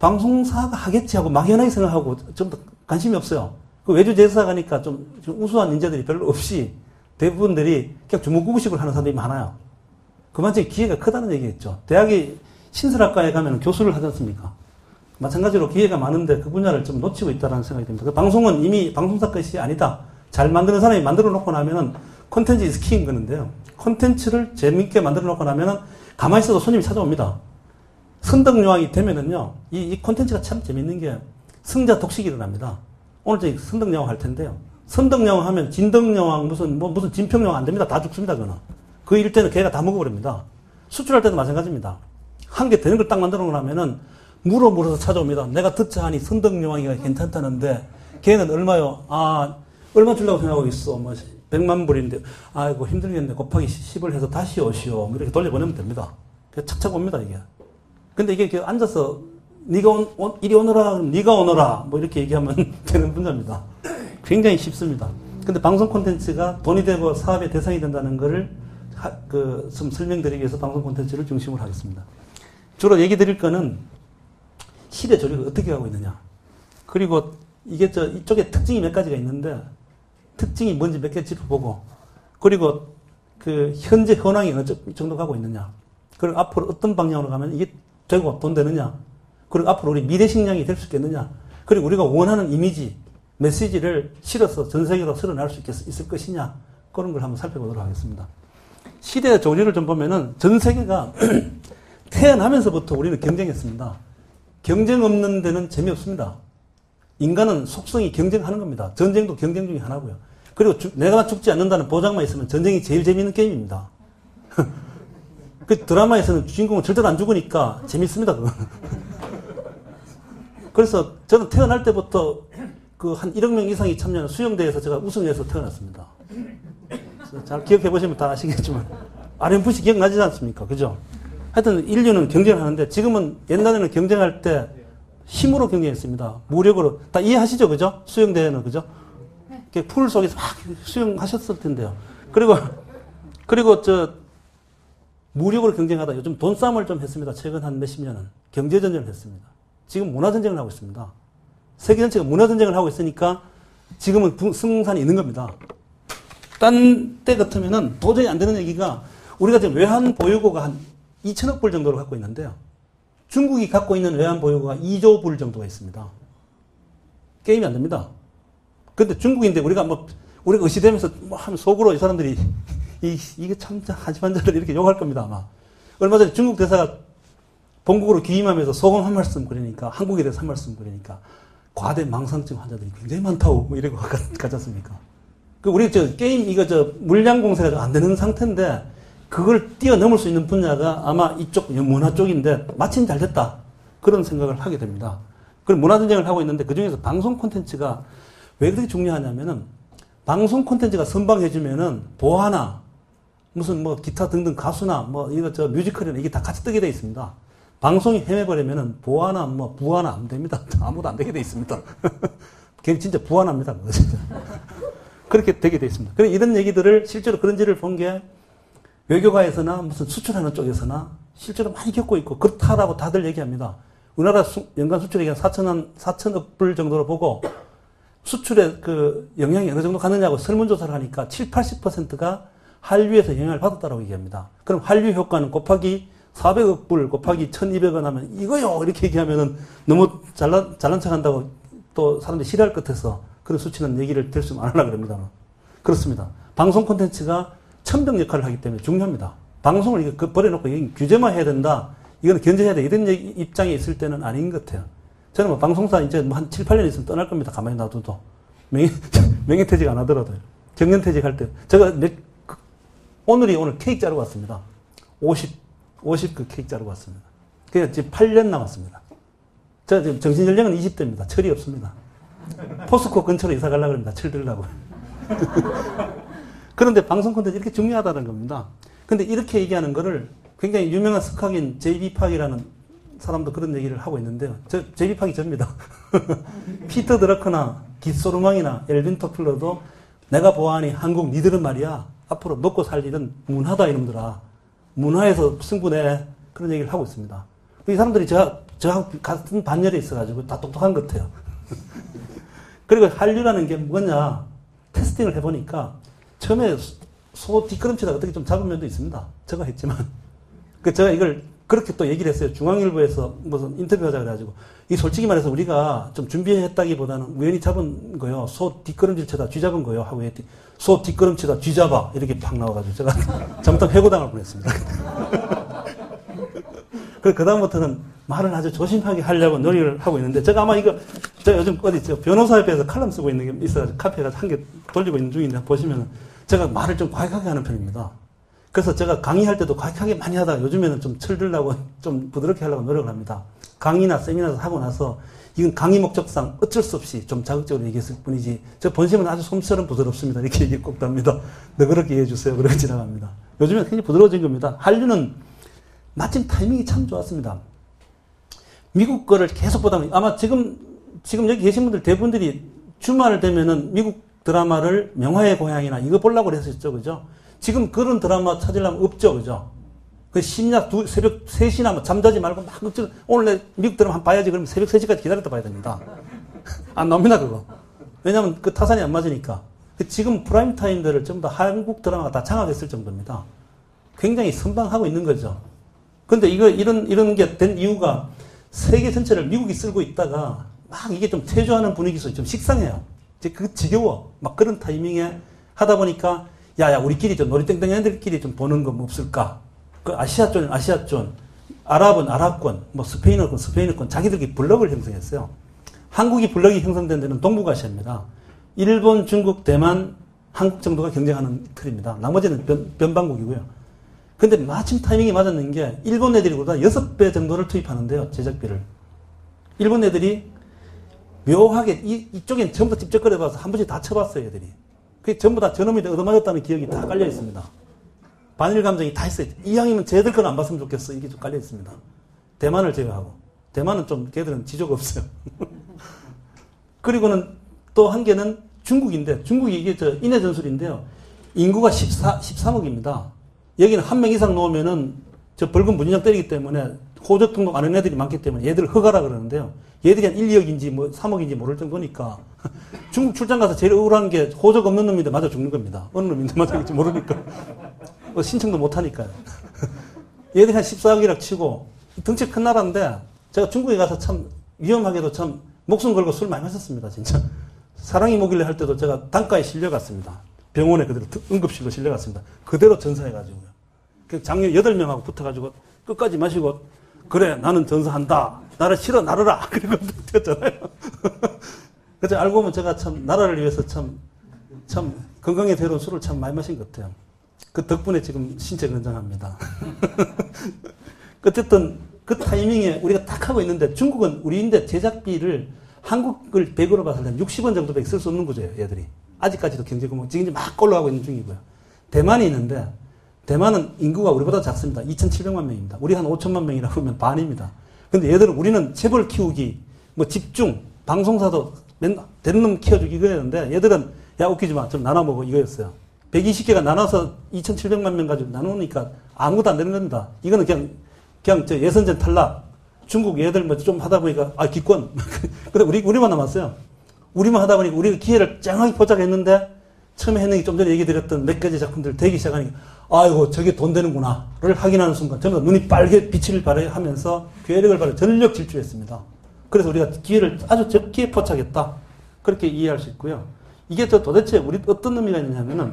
방송사가 하겠지 하고 막연하게 생각하고 전부 다 관심이 없어요. 그 외주 제작사가니까 좀 우수한 인재들이 별로 없이 대부분들이 그냥 주먹구구식으로 하는 사람들이 많아요. 그만큼 기회가 크다는 얘기겠죠. 대학이 신설학과에 가면 교수를 하지 않습니까? 마찬가지로 기회가 많은데 그 분야를 좀 놓치고 있다는 생각이 듭니다. 그 방송은 이미 방송사 것이 아니다. 잘 만드는 사람이 만들어 놓고 나면은 콘텐츠 is key인 거는데요. 콘텐츠를 재밌게 만들어 놓고 나면은 가만히 있어도 손님이 찾아옵니다. 선덕여왕이 되면은요, 이 콘텐츠가 참 재밌는 게 승자 독식이 일어납니다. 오늘 저희 선덕여왕 할 텐데요. 선덕여왕 하면 진덕여왕 무슨 진평여왕 안 됩니다. 다 죽습니다, 그거는. 그 일 때는 걔가 다 먹어버립니다. 수출할 때도 마찬가지입니다. 한 개 되는 걸 딱 만들어 놓으면은 물어서 찾아옵니다. 내가 듣자 하니 선덕여왕이가 괜찮다는데 걔는 얼마요? 얼마 주려고 생각하고 있어. 100만 불인데 아이고 힘들겠네. 곱하기 10을 해서 다시 오시오. 이렇게 돌려보내면 됩니다. 착착 옵니다, 이게. 근데 이게 앉아서 네가 이리 오너라, 네가 오너라 뭐 이렇게 얘기하면 되는 분야입니다. 굉장히 쉽습니다. 근데 방송 콘텐츠가 돈이 되고 사업의 대상이 된다는 거를 좀 설명드리기 위해서 방송 콘텐츠를 중심으로 하겠습니다. 주로 얘기 드릴 거는 시대 조력을 어떻게 하고 있느냐. 그리고 이게 이쪽에 특징이 몇 가지가 있는데 특징이 뭔지 몇 개 짚어보고 그리고 현재 현황이 어느 정도 가고 있느냐. 그리고 앞으로 어떤 방향으로 가면 이게 되고 돈 되느냐. 그리고 앞으로 우리 미래 식량이 될 수 있겠느냐. 그리고 우리가 원하는 이미지, 메시지를 실어서 전 세계로 쓸어낼 수 있을 것이냐. 그런 걸 한번 살펴보도록 하겠습니다. 시대의 조류를 좀 보면은 전 세계가 태어나면서부터 우리는 경쟁했습니다. 경쟁 없는 데는 재미없습니다. 인간은 속성이 경쟁하는 겁니다. 전쟁도 경쟁 중에 하나고요. 그리고 내가 죽지 않는다는 보장만 있으면 전쟁이 제일 재미있는 게임입니다. 그 드라마에서는 주인공은 절대로 안 죽으니까 재밌습니다, 그건. 그래서 저는 태어날 때부터 한 1억 명 이상이 참여하는 수영대회에서 제가 우승해서 태어났습니다. 잘 기억해 보시면 다 아시겠지만. RMFC 기억나지 않습니까? 그죠? 하여튼 인류는 경쟁을 하는데 지금은 옛날에는 경쟁할 때 힘으로 경쟁했습니다. 무력으로. 다 이해하시죠? 그죠? 수영대회는, 그죠? 풀 속에서 막 수영하셨을 텐데요. 그리고 무력으로 경쟁하다 요즘 돈싸움을 좀 했습니다. 최근 한 몇십 년은. 경제전쟁을 했습니다. 지금 문화전쟁을 하고 있습니다. 세계 전체가 문화전쟁을 하고 있으니까 지금은 승산이 있는 겁니다. 딴 때 같으면은 도저히 안 되는 얘기가 우리가 지금 외환 보유고가 한 2천억 불 정도를 갖고 있는데요. 중국이 갖고 있는 외환 보유고가 2조 불 정도가 있습니다. 게임이 안 됩니다. 근데 중국인데 우리가 의시되면서 하면 속으로 이 사람들이 이게 참 한심한 자들 이렇게 욕할 겁니다, 아마. 얼마 전에 중국 대사가 본국으로 귀임하면서 소감 한 말씀 그러니까, 한국에 대해서 한 말씀 그러니까, 과대 망상증 환자들이 굉장히 많다고, 이러고 가지 않습니까? 우리 게임, 물량 공세가 안 되는 상태인데, 그걸 뛰어넘을 수 있는 분야가 아마 이쪽 문화 쪽인데, 마침 잘 됐다. 그런 생각을 하게 됩니다. 그리고 문화전쟁을 하고 있는데, 그 중에서 방송 콘텐츠가 왜 그렇게 중요하냐면은, 방송 콘텐츠가 선방해주면은 보아나 무슨 뭐 기타 등등 가수나 뭐 이거 저 뮤지컬이나 이게 다 같이 뜨게 돼 있습니다. 방송이 헤매버리면은 보아나 뭐 부아나 안 됩니다. 아무도 안 되게 돼 있습니다. 그게 진짜 부아나입니다. 진짜. 그렇게 되게 돼 있습니다. 그래 이런 얘기들을 실제로 그런 지를 본 게 외교가에서나 무슨 수출하는 쪽에서나 실제로 많이 겪고 있고 그렇다라고 다들 얘기합니다. 우리나라 연간 수출액이 한 4천억 불 정도로 보고 수출에 그 영향이 어느 정도 가느냐고 설문조사를 하니까 7, 80%가 한류에서 영향을 받았다고 얘기합니다. 그럼 한류 효과는 곱하기 400억 불 곱하기 1200원 하면 이거요! 이렇게 얘기하면은 너무 잘난 척 한다고 또 사람들이 싫어할 것 같아서 그런 수치는 얘기를 들으면 안 하려고 그럽니다. 그렇습니다. 방송 콘텐츠가 천병 역할을 하기 때문에 중요합니다. 방송을 이거 버려놓고 규제만 해야 된다. 이건 견제해야 돼. 이런 입장에 있을 때는 아닌 것 같아요. 저는 뭐 방송사 이제 뭐 한 7, 8년 있으면 떠날 겁니다. 가만히 놔둬도. 명예퇴직 안 하더라도요. 정년퇴직할 때. 제가 오늘 케이크 자르고 왔습니다. 50 그 케이크 자르고 왔습니다. 그래서 지금 8년 남았습니다. 제가 지금 정신연령은 20대입니다. 철이 없습니다. 포스코 근처로 이사 가려고 합니다. 철 들으려고. 그런데 방송 콘텐츠 이렇게 중요하다는 겁니다. 근데 이렇게 얘기하는 거를 굉장히 유명한 스카긴 제이비 팍이라는 사람도 그런 얘기를 하고 있는데요. 제이비 팍이 접니다. 피터 드러커나 깃소르망이나 엘빈 토플러도 내가 보아하니 한국 니들은 말이야. 앞으로 먹고 살 일은 문화다 이놈들아. 문화에서 승부내. 그런 얘기를 하고 있습니다. 이 사람들이 저하고 같은 반열에 있어가지고 다 똑똑한 것 같아요. 그리고 한류라는 게 뭐냐. 테스팅을 해보니까 처음에 소 뒷걸음치다 어떻게 좀 잡은 면도 있습니다. 제가 했지만. 제가 이걸 그렇게 또 얘기를 했어요. 중앙일보에서 무슨 인터뷰하자 그래가지고. 이 솔직히 말해서 우리가 좀 준비했다기보다는 우연히 잡은 거요. 소 뒷걸음질 쳐다 쥐 잡은 거요. 하고 했더니 소 뒷걸음치다 쥐 잡아. 이렇게 팍 나와가지고 제가 잘못하면 해고당할 뻔했습니다. 그다음부터는 말을 아주 조심하게 하려고 노력을 하고 있는데 제가 아마 제가 요즘 어디 변호사협회에서 칼럼 쓰고 있는 게 있어가지고 카페가 한 개 돌리고 있는 중인데 보시면은 제가 말을 좀 과격하게 하는 편입니다. 그래서 제가 강의할 때도 과격하게 많이 하다가 요즘에는 좀 철들려고 좀 부드럽게 하려고 노력을 합니다. 강의나 세미나 하고 나서 이건 강의 목적상 어쩔 수 없이 좀 자극적으로 얘기했을 뿐이지 저 본심은 아주 솜처럼 부드럽습니다. 이렇게 얘기 꼭 합니다. 너그럽게 이해해주세요. 그러고 지나갑니다. 요즘엔 굉장히 부드러워진 겁니다. 한류는 마침 타이밍이 참 좋았습니다. 미국 거를 계속 보다 보니 아마 지금 여기 계신 분들 대부분들이 주말 되면은 미국 드라마를 명화의 고향이나 이거 보려고 그랬었죠. 그죠? 지금 그런 드라마 찾으려면 없죠. 그죠? 그 심야 새벽 3시나 뭐 잠자지 말고 막 오늘 내 미국 드라마 한번 봐야지. 그러면 새벽 3시까지 기다렸다 봐야 됩니다. 안 나옵니다, 그거. 왜냐면 그 타산이 안 맞으니까. 지금 프라임 타임들을 전부 다 한국 드라마가 다 장악했을 정도입니다. 굉장히 선방하고 있는 거죠. 근데 이런 게 된 이유가 세계 전체를 미국이 쓸고 있다가 막 이게 좀 퇴조하는 분위기에서 좀 식상해요. 이제 지겨워. 막 그런 타이밍에 하다 보니까 야야 우리끼리 좀 놀이땡땡 애들끼리 좀 보는 거 뭐 없을까? 그 아시아존은 아시아존, 아랍은 아랍권, 뭐 스페인어권 스페인어권 자기들끼리 블럭을 형성했어요. 한국이 블럭이 형성된 데는 동북아시아입니다. 일본, 중국, 대만, 한국 정도가 경쟁하는 틀입니다. 나머지는 변방국이고요. 근데 마침 타이밍이 맞았는 게 일본 애들이 보다 6배 정도를 투입하는데요. 제작비를. 일본 애들이 묘하게 이쪽엔 전부 다 찝쩍거려봐서 한 번씩 다 쳐봤어요. 애들이. 그게 전부 다 저놈이 얻어맞았다는 기억이 다 깔려 있습니다. 반일 감정이 다 있어요. 이왕이면 쟤들 건 안 봤으면 좋겠어. 이게 좀 깔려 있습니다. 대만을 제외하고. 대만은 좀 걔들은 지조가 없어요. 그리고는 또 한 개는 중국인데 중국이 이게 인해 전술인데요. 인구가 13억입니다. 여기는 한 명 이상 놓으면은 저 벌금 무진장 때리기 때문에 호적 등록 안 하는 애들이 많기 때문에 얘들을 허가라 그러는데요. 얘들이 한 1, 2억인지 뭐 3억인지 모를 정도니까 중국 출장 가서 제일 억울한 게 호적 없는 놈인데 맞아 죽는 겁니다. 어느 놈인데 맞아 죽을지 모르니까. 신청도 못 하니까요. 얘들이 한 14억이라 치고 덩치 큰 나라인데 제가 중국에 가서 참 위험하게도 참 목숨 걸고 술 많이 마셨습니다. 진짜. 사랑이 뭐길래 할 때도 제가 단가에 실려갔습니다. 병원에 그대로 응급실로 실려갔습니다. 그대로 전사해가지고요. 작년 8명하고 붙어가지고 끝까지 마시고 그래 나는 전사한다. 나를 실어 나르라. 그리고 뛰었잖아요. 그래서 알고 보면 제가 참 나라를 위해서 참 건강에 대로운 술을 참 많이 마신 것 같아요. 그 덕분에 지금 신체 건장합니다. 어쨌든 그 타이밍에 우리가 딱 하고 있는데 중국은 우리인데 제작비를 한국을 100으로 봤을 때 60원 정도밖에 쓸 수 없는 구조예요. 얘들이. 아직까지도 경제 규모 지금 이제 막 올라가고 있는 중이고요. 대만이 있는데 대만은 인구가 우리보다 작습니다. 2,700만 명입니다. 우리 한 5천만 명이라고 하면 반입니다. 근데 얘들은 우리는 재벌 키우기, 뭐 집중, 방송사도 되는 놈 키워주기 이거였는데 얘들은 야 웃기지 마. 좀 나눠 먹어 이거였어요. 120개가 나눠서 2,700만 명 가지고 나누니까 아무것도 안 되는 겁니다. 이거는 그냥 저 예선전 탈락. 중국 얘들 뭐 좀 하다 보니까 기권. 근데 우리만 남았어요. 우리만 하다 보니까 우리가 기회를 짱하게 포착했는데 처음에 했는 게 좀 전에 얘기 드렸던 몇 가지 작품들 되기 시작하니까 아이고 저게 돈 되는구나를 확인하는 순간 전부 다 눈이 빨개 빛을 발하면서 괴력을 발휘 전력 질주했습니다. 그래서 우리가 기회를 아주 적기에 포착했다. 그렇게 이해할 수 있고요. 이게 도대체 우리 어떤 의미가 있느냐면은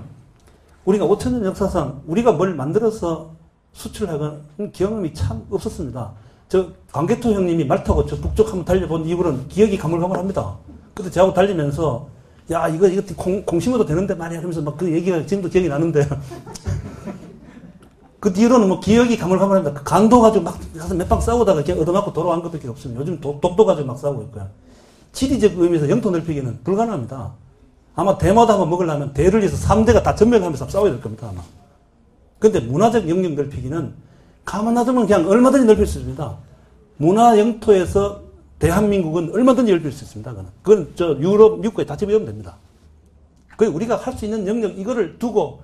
우리가 5천년 역사상 우리가 뭘 만들어서 수출하는 경험이 참 없었습니다. 저 광개토 형님이 말 타고 저 북쪽 한번 달려본 이후로는 기억이 가물가물합니다. 근데 저하고 달리면서 야 이거 공심어도 되는데 말이야 하면서 막 그 얘기가 지금도 기억이 나는데 그 뒤로는 뭐 기억이 가물가물합니다. 그 강도 가지고 막 가서 몇 방 싸우다가 그냥 얻어맞고 돌아온 것밖에 없습니다. 요즘 독도 가지고 막 싸우고 있고요. 지리적 의미에서 영토 넓히기는 불가능합니다. 아마 대마도 한번 먹으려면 대를 위해서 3대가 다 전멸하면서 싸워야 될 겁니다 아마. 근데 문화적 영역 넓히기는 가만 놔두면 그냥 얼마든지 넓힐 수 있습니다. 문화 영토에서 대한민국은 얼마든지 넓힐 수 있습니다. 그건 저 유럽, 미국에 다 집어넣으면 됩니다. 그 우리가 할 수 있는 영역 이거를 두고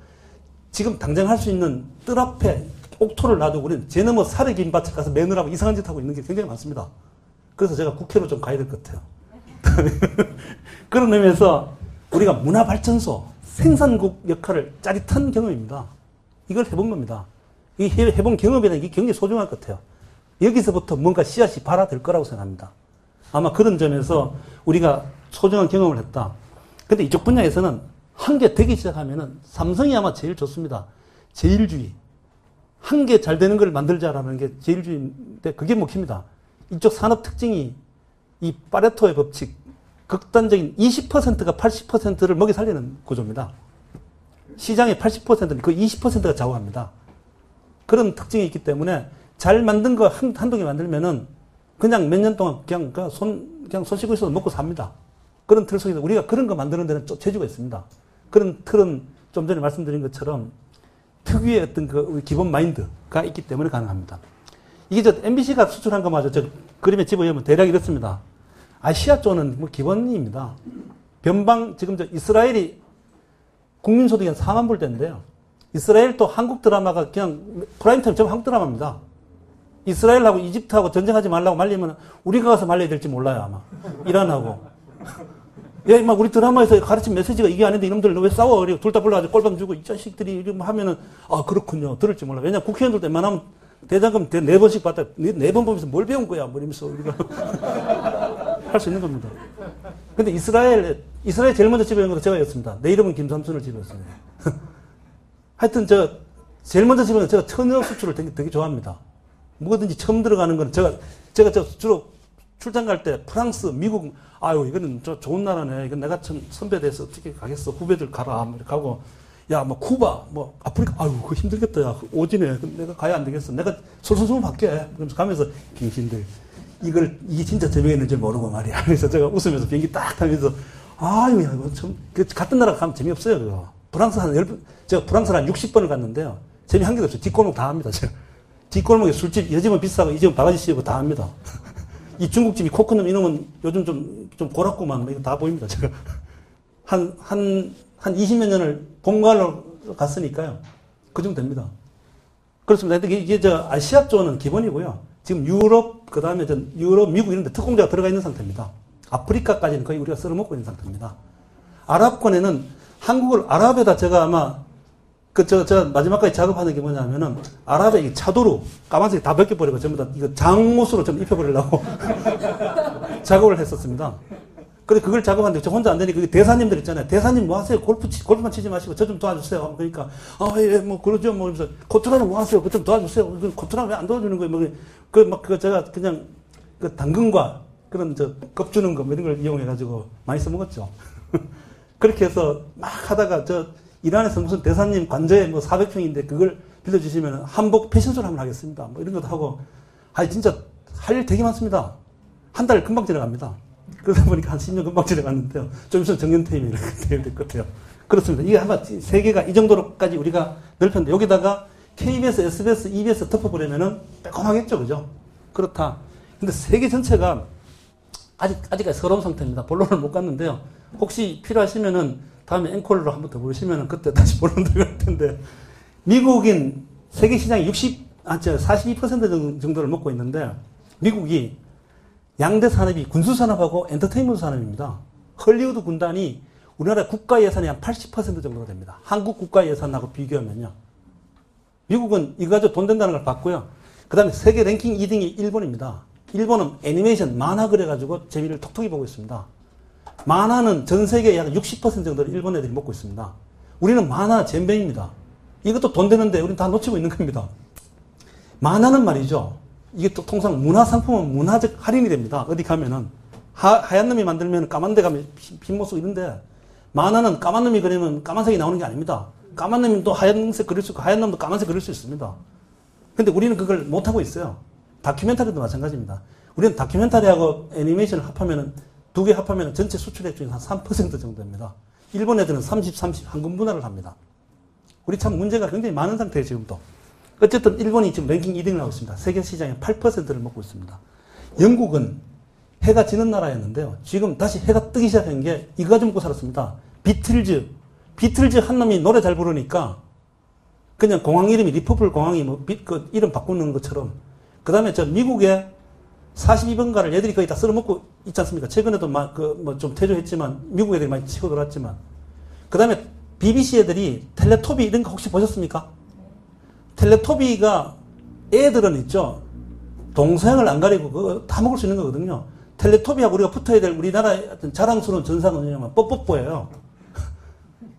지금 당장 할 수 있는 뜰 앞에 옥토를 놔두고 우리는 제 넘어 살의 긴 밭에 가서 매느라고 이상한 짓 하고 있는 게 굉장히 많습니다. 그래서 제가 국회로 좀 가야 될 것 같아요. 그런 의미에서 우리가 문화발전소, 생산국 역할을 짜릿한 경험입니다. 이걸 해본 겁니다. 이 해본 경험이라는 게 굉장히 소중할 것 같아요. 여기서부터 뭔가 씨앗이 발화될 거라고 생각합니다. 아마 그런 점에서 우리가 소중한 경험을 했다. 근데 이쪽 분야에서는 한 개 되기 시작하면은 삼성이 아마 제일 좋습니다. 제일주의. 한 개 잘 되는 걸 만들자라는 게 제일주의인데 그게 먹힙니다. 이쪽 산업 특징이 이 파레토의 법칙, 극단적인 20%가 80%를 먹여 살리는 구조입니다. 시장의 80%는 그 20%가 좌우합니다. 그런 특징이 있기 때문에 잘 만든 거 한두 개 만들면은 그냥 몇 년 동안 그냥 손 씻고 있어도 먹고 삽니다. 그런 틀 속에서 우리가 그런 거 만드는 데는 재주가 있습니다. 그런 틀은 좀 전에 말씀드린 것처럼 특유의 어떤 그 기본 마인드가 있기 때문에 가능합니다. 이게 저 MBC가 수출한 거마저 저 그림에 집어넣으면 대략 이렇습니다. 아시아 쪽은 뭐 기본입니다. 변방, 지금 저 이스라엘이 국민소득이 한 4만 불대인데요. 이스라엘도 한국 드라마가 그냥 프라임타임 전부 한국 드라마입니다. 이스라엘하고 이집트하고 전쟁하지 말라고 말리면 우리가 가서 말려야 될지 몰라요, 아마. 이란하고. 야, 막 우리 드라마에서 가르친 메시지가 이게 아닌데 이놈들 왜 싸워? 둘 다 불러가지고 꼴밤 주고 이 자식들이 이러면 하면은, 아, 그렇군요. 들을지 몰라. 왜냐면 국회의원들도 웬만하면 대장금 4번씩 받다, 4번 보면서 뭘 배운 거야? 뭐 이러면서 우리가 할 수 있는 겁니다. 근데 이스라엘 제일 먼저 집어넣은 것도 제가였습니다. 내 이름은 김삼순을 집어넣었어요. 하여튼 제일 먼저 집어넣은 제가 천연 수출을 되게 좋아합니다. 뭐든지 처음 들어가는 건 제가 주로 출장 갈 때 프랑스, 미국, 아유, 이거는 좋은 나라네. 이건 내가 참 선배 돼서 어떻게 가겠어. 후배들 가라. 뭐 이렇게 하고. 야, 뭐, 쿠바, 뭐, 아프리카, 아유, 그거 힘들겠다. 야, 오지네. 내가 가야 안 되겠어. 내가 솔솔솔 밖에. 그러면서 가면서, 당신들, 이게 진짜 재미있는 줄 모르고 말이야. 그래서 제가 웃으면서 비행기 딱 타면서, 아유, 야, 이거 참, 같은 나라 가면 재미없어요, 그거. 제가 프랑스를 한 60번을 갔는데요. 재미 한 개도 없어요. 뒷골목 다 합니다, 제가. 뒷골목에 술집, 이 집은 비싸고, 이 집은 바가지 씌우고 다 합니다. 이 중국집이 코코넛 이놈은 요즘 좀 고락구만, 이거 다 보입니다, 제가. 한 20몇 년을 본가로 갔으니까요. 그 정도 됩니다. 그렇습니다. 이게 아시아 쪽은 기본이고요. 지금 유럽, 그 다음에 유럽, 미국 이런 데 특공대가 들어가 있는 상태입니다. 아프리카까지는 거의 우리가 썰어먹고 있는 상태입니다. 아랍권에는 한국을 아랍에다 제가 아마 제가 마지막까지 작업하는 게 뭐냐면은 아랍의 이 차도로 까만색 다 벗겨버리고 전부 다 이거 장못으로 좀 입혀버리려고 작업을 했었습니다. 그래 그걸 작업하는데 저 혼자 안 되니까 그 대사님들 있잖아요. 대사님 뭐 하세요? 골프만 치지 마시고 저 좀 도와주세요. 그러니까 예, 뭐 그러죠. 뭐 이러면서 코트라는 뭐 하세요? 그 좀 도와주세요. 코트라는 왜 안 도와주는 거예요? 뭐 제가 그냥 그 당근과 그런 겁주는 거 이런 걸 이용해가지고 많이 써먹었죠. 그렇게 해서 막 하다가 이란에서 무슨 대사님 관저에 뭐 400평인데 그걸 빌려주시면 한복 패션쇼를 한번 하겠습니다. 뭐 이런 것도 하고. 진짜 할 일 되게 많습니다. 한 달 금방 지나갑니다. 그러다 보니까 한 10년 금방 지나갔는데요. 좀 있으면 정년퇴임이 이렇게 될 것 같아요. 그렇습니다. 이게 아마 세계가 이 정도로까지 우리가 넓혔는데 여기다가 KBS, SBS, EBS 덮어버리면은 빼꼼하겠죠. 그죠? 그렇다. 근데 세계 전체가 아직까지 서러운 상태입니다. 본론을 못 갔는데요. 혹시 필요하시면은 다음에 앵콜로 한번 더 보시면은 그때 다시 본론 들어갈 텐데 미국인 세계 시장이 42% 정도를 먹고 있는데 미국이 양대 산업이 군수 산업하고 엔터테인먼트 산업입니다. 헐리우드 군단이 우리나라 국가 예산의 한 80% 정도가 됩니다. 한국 국가 예산하고 비교하면요. 미국은 이거 가지고 돈 된다는 걸 봤고요. 그 다음에 세계 랭킹 2등이 일본입니다. 일본은 애니메이션, 만화 그래가지고 재미를 톡톡히 보고 있습니다. 만화는 전 세계 약 60% 정도를 일본 애들이 먹고 있습니다. 우리는 만화 젬병입니다. 이것도 돈 되는데 우리는 다 놓치고 있는 겁니다. 만화는 말이죠. 이게 또 통상 문화상품은 문화적 할인이 됩니다. 어디 가면은. 하얀 놈이 만들면 까만 데 가면 빈모습 이런데 만화는 까만 놈이 그리면 까만색이 나오는 게 아닙니다. 까만 놈이 또 하얀색 그릴 수 있고 하얀 놈도 까만색 그릴 수 있습니다. 근데 우리는 그걸 못하고 있어요. 다큐멘터리도 마찬가지입니다. 우리는 다큐멘터리하고 애니메이션을 합하면은 두 개 합하면 전체 수출액 중에 한 3% 정도 됩니다. 일본 애들은 30 한국 문화를 합니다. 우리 참 문제가 굉장히 많은 상태예요, 지금도. 어쨌든 일본이 지금 랭킹 2등을 하고 있습니다. 세계 시장의 8%를 먹고 있습니다. 영국은 해가 지는 나라였는데요. 지금 다시 해가 뜨기 시작한 게 이거 가지고 먹고 살았습니다. 비틀즈 한 놈이 노래 잘 부르니까 그냥 공항 이름이 리퍼풀 공항이 그 이름 바꾸는 것처럼 그 다음에 저 미국의 42번가를 얘들이 거의 다 쓸어먹고 있지 않습니까? 최근에도 좀 퇴조했지만 미국 애들이 많이 치고 들어왔지만 그 다음에 BBC 애들이 텔레토비 이런 거 혹시 보셨습니까? 텔레토비가 애들은 있죠. 동서양을 안 가리고 그거 다 먹을 수 있는 거거든요. 텔레토비하고 우리가 붙어야 될 우리나라의 어떤 자랑스러운 전상은 뭐냐면 뽀뽀뽀예요.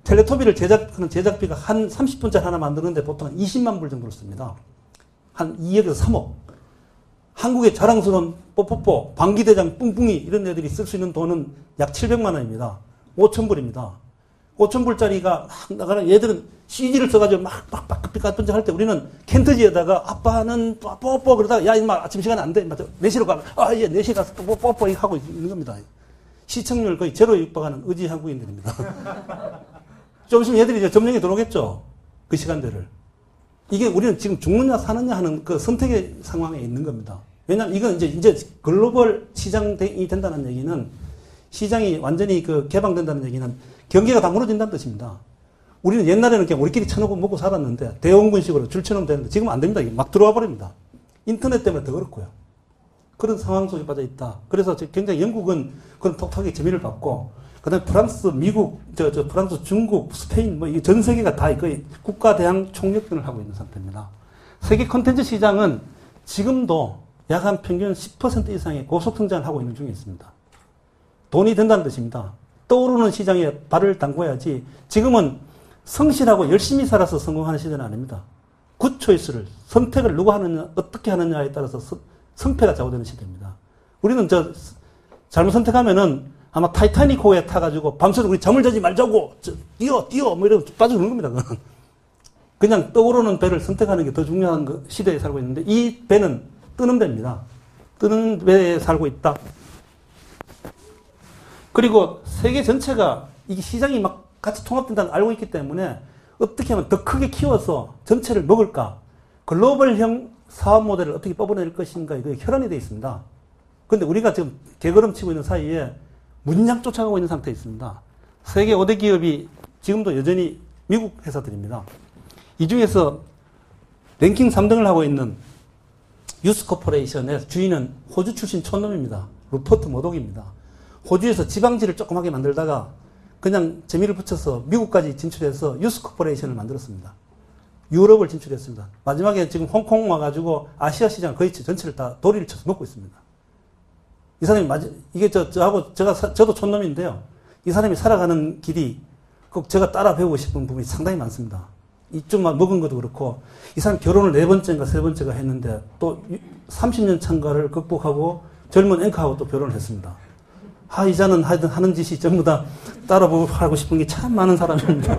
텔레토비를 제작하는 제작비가 한 30분짜리 하나 만드는데 보통 한 20만 불 정도를 씁니다. 한 2억에서 3억. 한국의 자랑스러운 뽀뽀뽀, 방귀대장, 뿡뿡이 이런 애들이 쓸 수 있는 돈은 약 700만 원입니다. 5천 불입니다. 5천 불짜리가 막 나가는 얘들은 CG를 써가지고 막 삐까뻔쩍 할 때 우리는 캔터지에다가 아빠는 뽀뽀 그러다가 야 임마 아침 시간 안 돼. 임마 4시로 가. 아 예 4시에 가서 또 뽀뽀 하고 있는 겁니다. 시청률 거의 제로에 육박하는 의지 한국인들입니다. 좀 있으면 얘들이 이제 점령에 들어오겠죠. 그 시간대를. 이게 우리는 지금 죽느냐 사느냐 하는 그 선택의 상황에 있는 겁니다. 왜냐하면 이건 이제 글로벌 시장이 된다는 얘기는 시장이 완전히 그 개방된다는 얘기는 경계가 다 무너진다는 뜻입니다. 우리는 옛날에는 그냥 우리끼리 쳐놓고 먹고 살았는데 대원군식으로 줄 쳐놓으면 되는데 지금 안 됩니다. 막 들어와 버립니다. 인터넷 때문에 더 그렇고요. 그런 상황 속에 빠져 있다. 그래서 굉장히 영국은 그런 톡톡하게 재미를 받고 그다음에 프랑스, 미국, 프랑스, 중국, 스페인 뭐 이 전 세계가 다 거의 국가 대항 총력전을 하고 있는 상태입니다. 세계 콘텐츠 시장은 지금도 약 한 평균 10% 이상의 고속 성장을 하고 있는 중에 있습니다. 돈이 된다는 뜻입니다. 떠오르는 시장에 발을 담궈야지 지금은 성실하고 열심히 살아서 성공하는 시대는 아닙니다. 굿 초이스를, 선택을 누가 하느냐, 어떻게 하느냐에 따라서 성패가 좌우되는 시대입니다. 우리는 잘못 선택하면은 아마 타이타닉호에 타가지고 밤새도록 우리 잠을 자지 말자고, 뛰어, 뭐 이러면 빠져주는 겁니다, 그건. 그냥 떠오르는 배를 선택하는 게 더 중요한 시대에 살고 있는데 이 배는 뜨는 배입니다. 뜨는 배에 살고 있다. 그리고 세계 전체가 이게 시장이 막 같이 통합된다는 걸 알고 있기 때문에 어떻게 하면 더 크게 키워서 전체를 먹을까? 글로벌형 사업 모델을 어떻게 뽑아낼 것인가? 이거 혈안이 되어 있습니다. 그런데 우리가 지금 개걸음 치고 있는 사이에 문약 쫓아가고 있는 상태에 있습니다. 세계 5대 기업이 지금도 여전히 미국 회사들입니다. 이 중에서 랭킹 3등을 하고 있는 유스코퍼레이션의 주인은 호주 출신 촌놈입니다. 루퍼트 머독입니다. 호주에서 지방지를 조그맣게 만들다가 그냥 재미를 붙여서 미국까지 진출해서 유스코퍼레이션을 만들었습니다. 유럽을 진출했습니다. 마지막에 지금 홍콩 와가지고 아시아 시장 거의 전체를 다 도리를 쳐서 먹고 있습니다. 이 사람이 이게 저도 촌놈인데요. 이 사람이 살아가는 길이 꼭 제가 따라 배우고 싶은 부분이 상당히 많습니다. 이쪽만 먹은 것도 그렇고 이 사람 결혼을 4번째인가 3번째가 했는데 또 30년 참가를 극복하고 젊은 앵커하고 또 결혼을 했습니다. 이자는 하는 짓이 전부 다 따라하고 싶은 게 참 많은 사람입니다.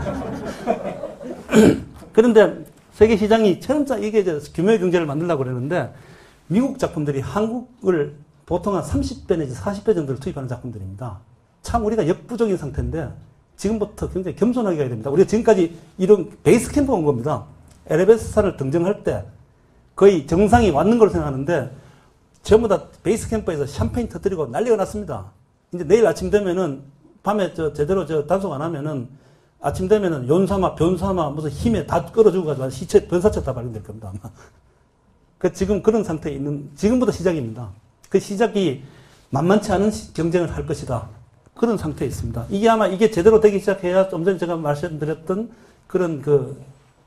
그런데 세계 시장이 이게 규모의 경제를 만들려고 그러는데 미국 작품들이 한국을 보통 한 30배 내지 40배 정도를 투입하는 작품들입니다. 참 우리가 역부족인 상태인데 지금부터 굉장히 겸손하게 가야 됩니다. 우리가 지금까지 이런 베이스 캠프 온 겁니다. 에베레스트산을 등정할 때 거의 정상이 왔는 걸로 생각하는데 전부 다 베이스 캠프에서 샴페인 터뜨리고 난리가 났습니다. 이제 내일 아침 되면은 밤에 제대로 단속 안 하면은 아침 되면은 연사마, 변사마, 무슨 힘에 다 끌어주고 시체, 변사체 다 발견될 겁니다. 아마. 지금 그런 상태에 있는, 지금부터 시작입니다. 그 시작이 만만치 않은 경쟁을 할 것이다. 그런 상태에 있습니다. 이게 제대로 되기 시작해야 좀 전에 제가 말씀드렸던 그런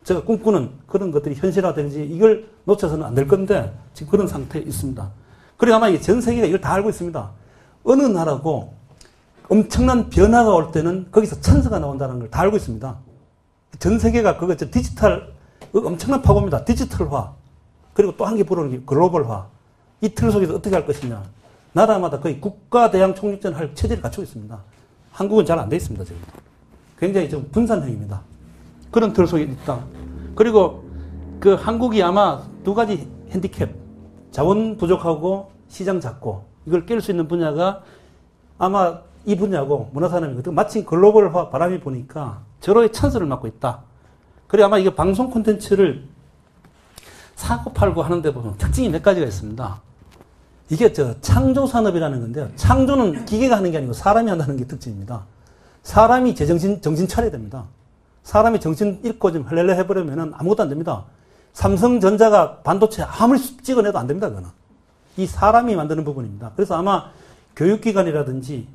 제가 꿈꾸는 그런 것들이 현실화되는지 이걸 놓쳐서는 안 될 건데 지금 그런 상태에 있습니다. 그리고 아마 전 세계가 이걸 다 알고 있습니다. 어느 나라고 엄청난 변화가 올 때는 거기서 찬스가 나온다는 걸 다 알고 있습니다. 전 세계가 디지털, 엄청난 파고입니다. 디지털화. 그리고 또 한 개 부르는 게 글로벌화. 이 틀 속에서 어떻게 할 것이냐. 나라마다 거의 국가 대항 총력전 할 체제를 갖추고 있습니다. 한국은 잘 안 돼 있습니다, 지금. 굉장히 좀 분산형입니다. 그런 틀 속에 있다. 그리고 한국이 아마 두 가지 핸디캡. 자원 부족하고 시장 작고. 이걸 깰 수 있는 분야가 아마 이 분야고 문화산업이거든요. 마침 글로벌화 바람이 부니까 절호의 찬스를 맞고 있다. 그리고 아마 이게 방송 콘텐츠를 사고 팔고 하는데 보면 특징이 몇 가지가 있습니다. 이게 창조 산업이라는 건데요. 창조는 기계가 하는 게 아니고 사람이 한다는 게 특징입니다. 사람이 정신 차려야 됩니다. 사람이 정신 잃고 좀 헐렐레 해버리면 아무것도 안 됩니다. 삼성전자가 반도체 아무리 찍어내도 안 됩니다, 그거는. 이 사람이 만드는 부분입니다. 그래서 아마 교육기관이라든지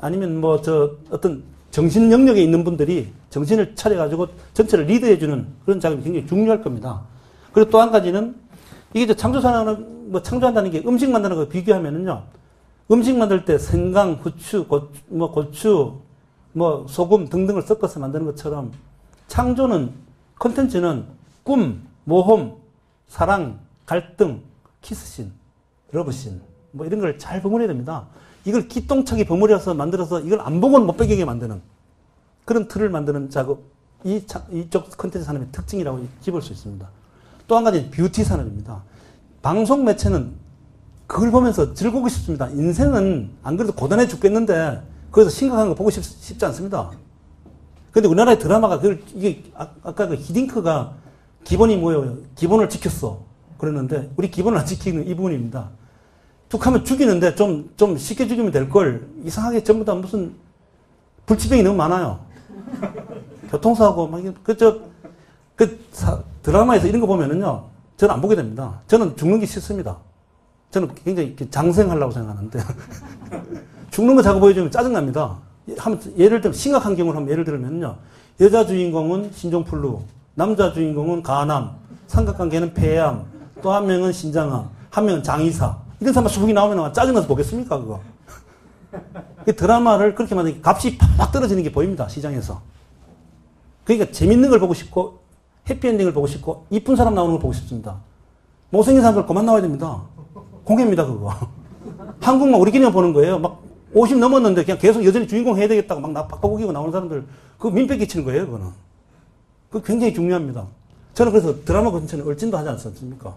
아니면 어떤 정신 영역에 있는 분들이 정신을 차려가지고 전체를 리드해주는 그런 작업이 굉장히 중요할 겁니다. 그리고 또 한 가지는 이게 창조산업은 창조한다는 게 음식 만드는 거 비교하면은요. 음식 만들 때 생강, 후추, 고추, 소금 등등을 섞어서 만드는 것처럼 창조는, 콘텐츠는 꿈, 모험, 사랑, 갈등, 키스씬, 러브씬, 이런 걸 잘 버무려야 됩니다. 이걸 기똥차게 버무려서 만들어서 이걸 안 보고는 못 배기게 만드는 그런 틀을 만드는 작업, 이쪽 콘텐츠 산업의 특징이라고 집을 수 있습니다. 또 한 가지는 뷰티 산업입니다. 방송 매체는 그걸 보면서 즐거우고 싶습니다. 인생은 안 그래도 고단해 죽겠는데 거기서 심각한 거 보고 싶지 않습니다. 근데 우리나라의 드라마가 이게 아까 히딩크가 기본이 뭐예요? 기본을 지켰어. 그랬는데 우리 기본을 안 지키는 이 부분입니다. 툭 하면 죽이는데 좀 쉽게 죽이면 될 걸 이상하게 전부 다 무슨 불치병이 너무 많아요. 교통사고 드라마에서 이런 거 보면은요, 저는 안 보게 됩니다. 저는 죽는 게 싫습니다. 저는 굉장히 장생하려고 생각하는데 죽는 거 자꾸 보여주면 짜증납니다. 예를 들면 심각한 경우를 한번 예를 들면요, 여자 주인공은 신종플루, 남자 주인공은 간암, 삼각관계는 폐암, 또 한 명은 신장암, 한 명은 장의사. 이런 사람 수북이 나오면 짜증나서 보겠습니까, 그거? 드라마를 그렇게 만드니까 값이 팍 떨어지는 게 보입니다, 시장에서. 그러니까 재밌는 걸 보고 싶고, 해피엔딩을 보고 싶고, 이쁜 사람 나오는 걸 보고 싶습니다. 못생긴 사람들 그만 나와야 됩니다. 공개입니다, 그거. 한국만 우리끼리만 보는 거예요. 막 50 넘었는데 그냥 계속 여전히 주인공 해야 되겠다고 막 박박우기고 나오는 사람들, 그거 민폐 끼치는 거예요, 그거는. 그거 굉장히 중요합니다. 저는 그래서 드라마 콘텐츠는 얼진도 하지 않습니까?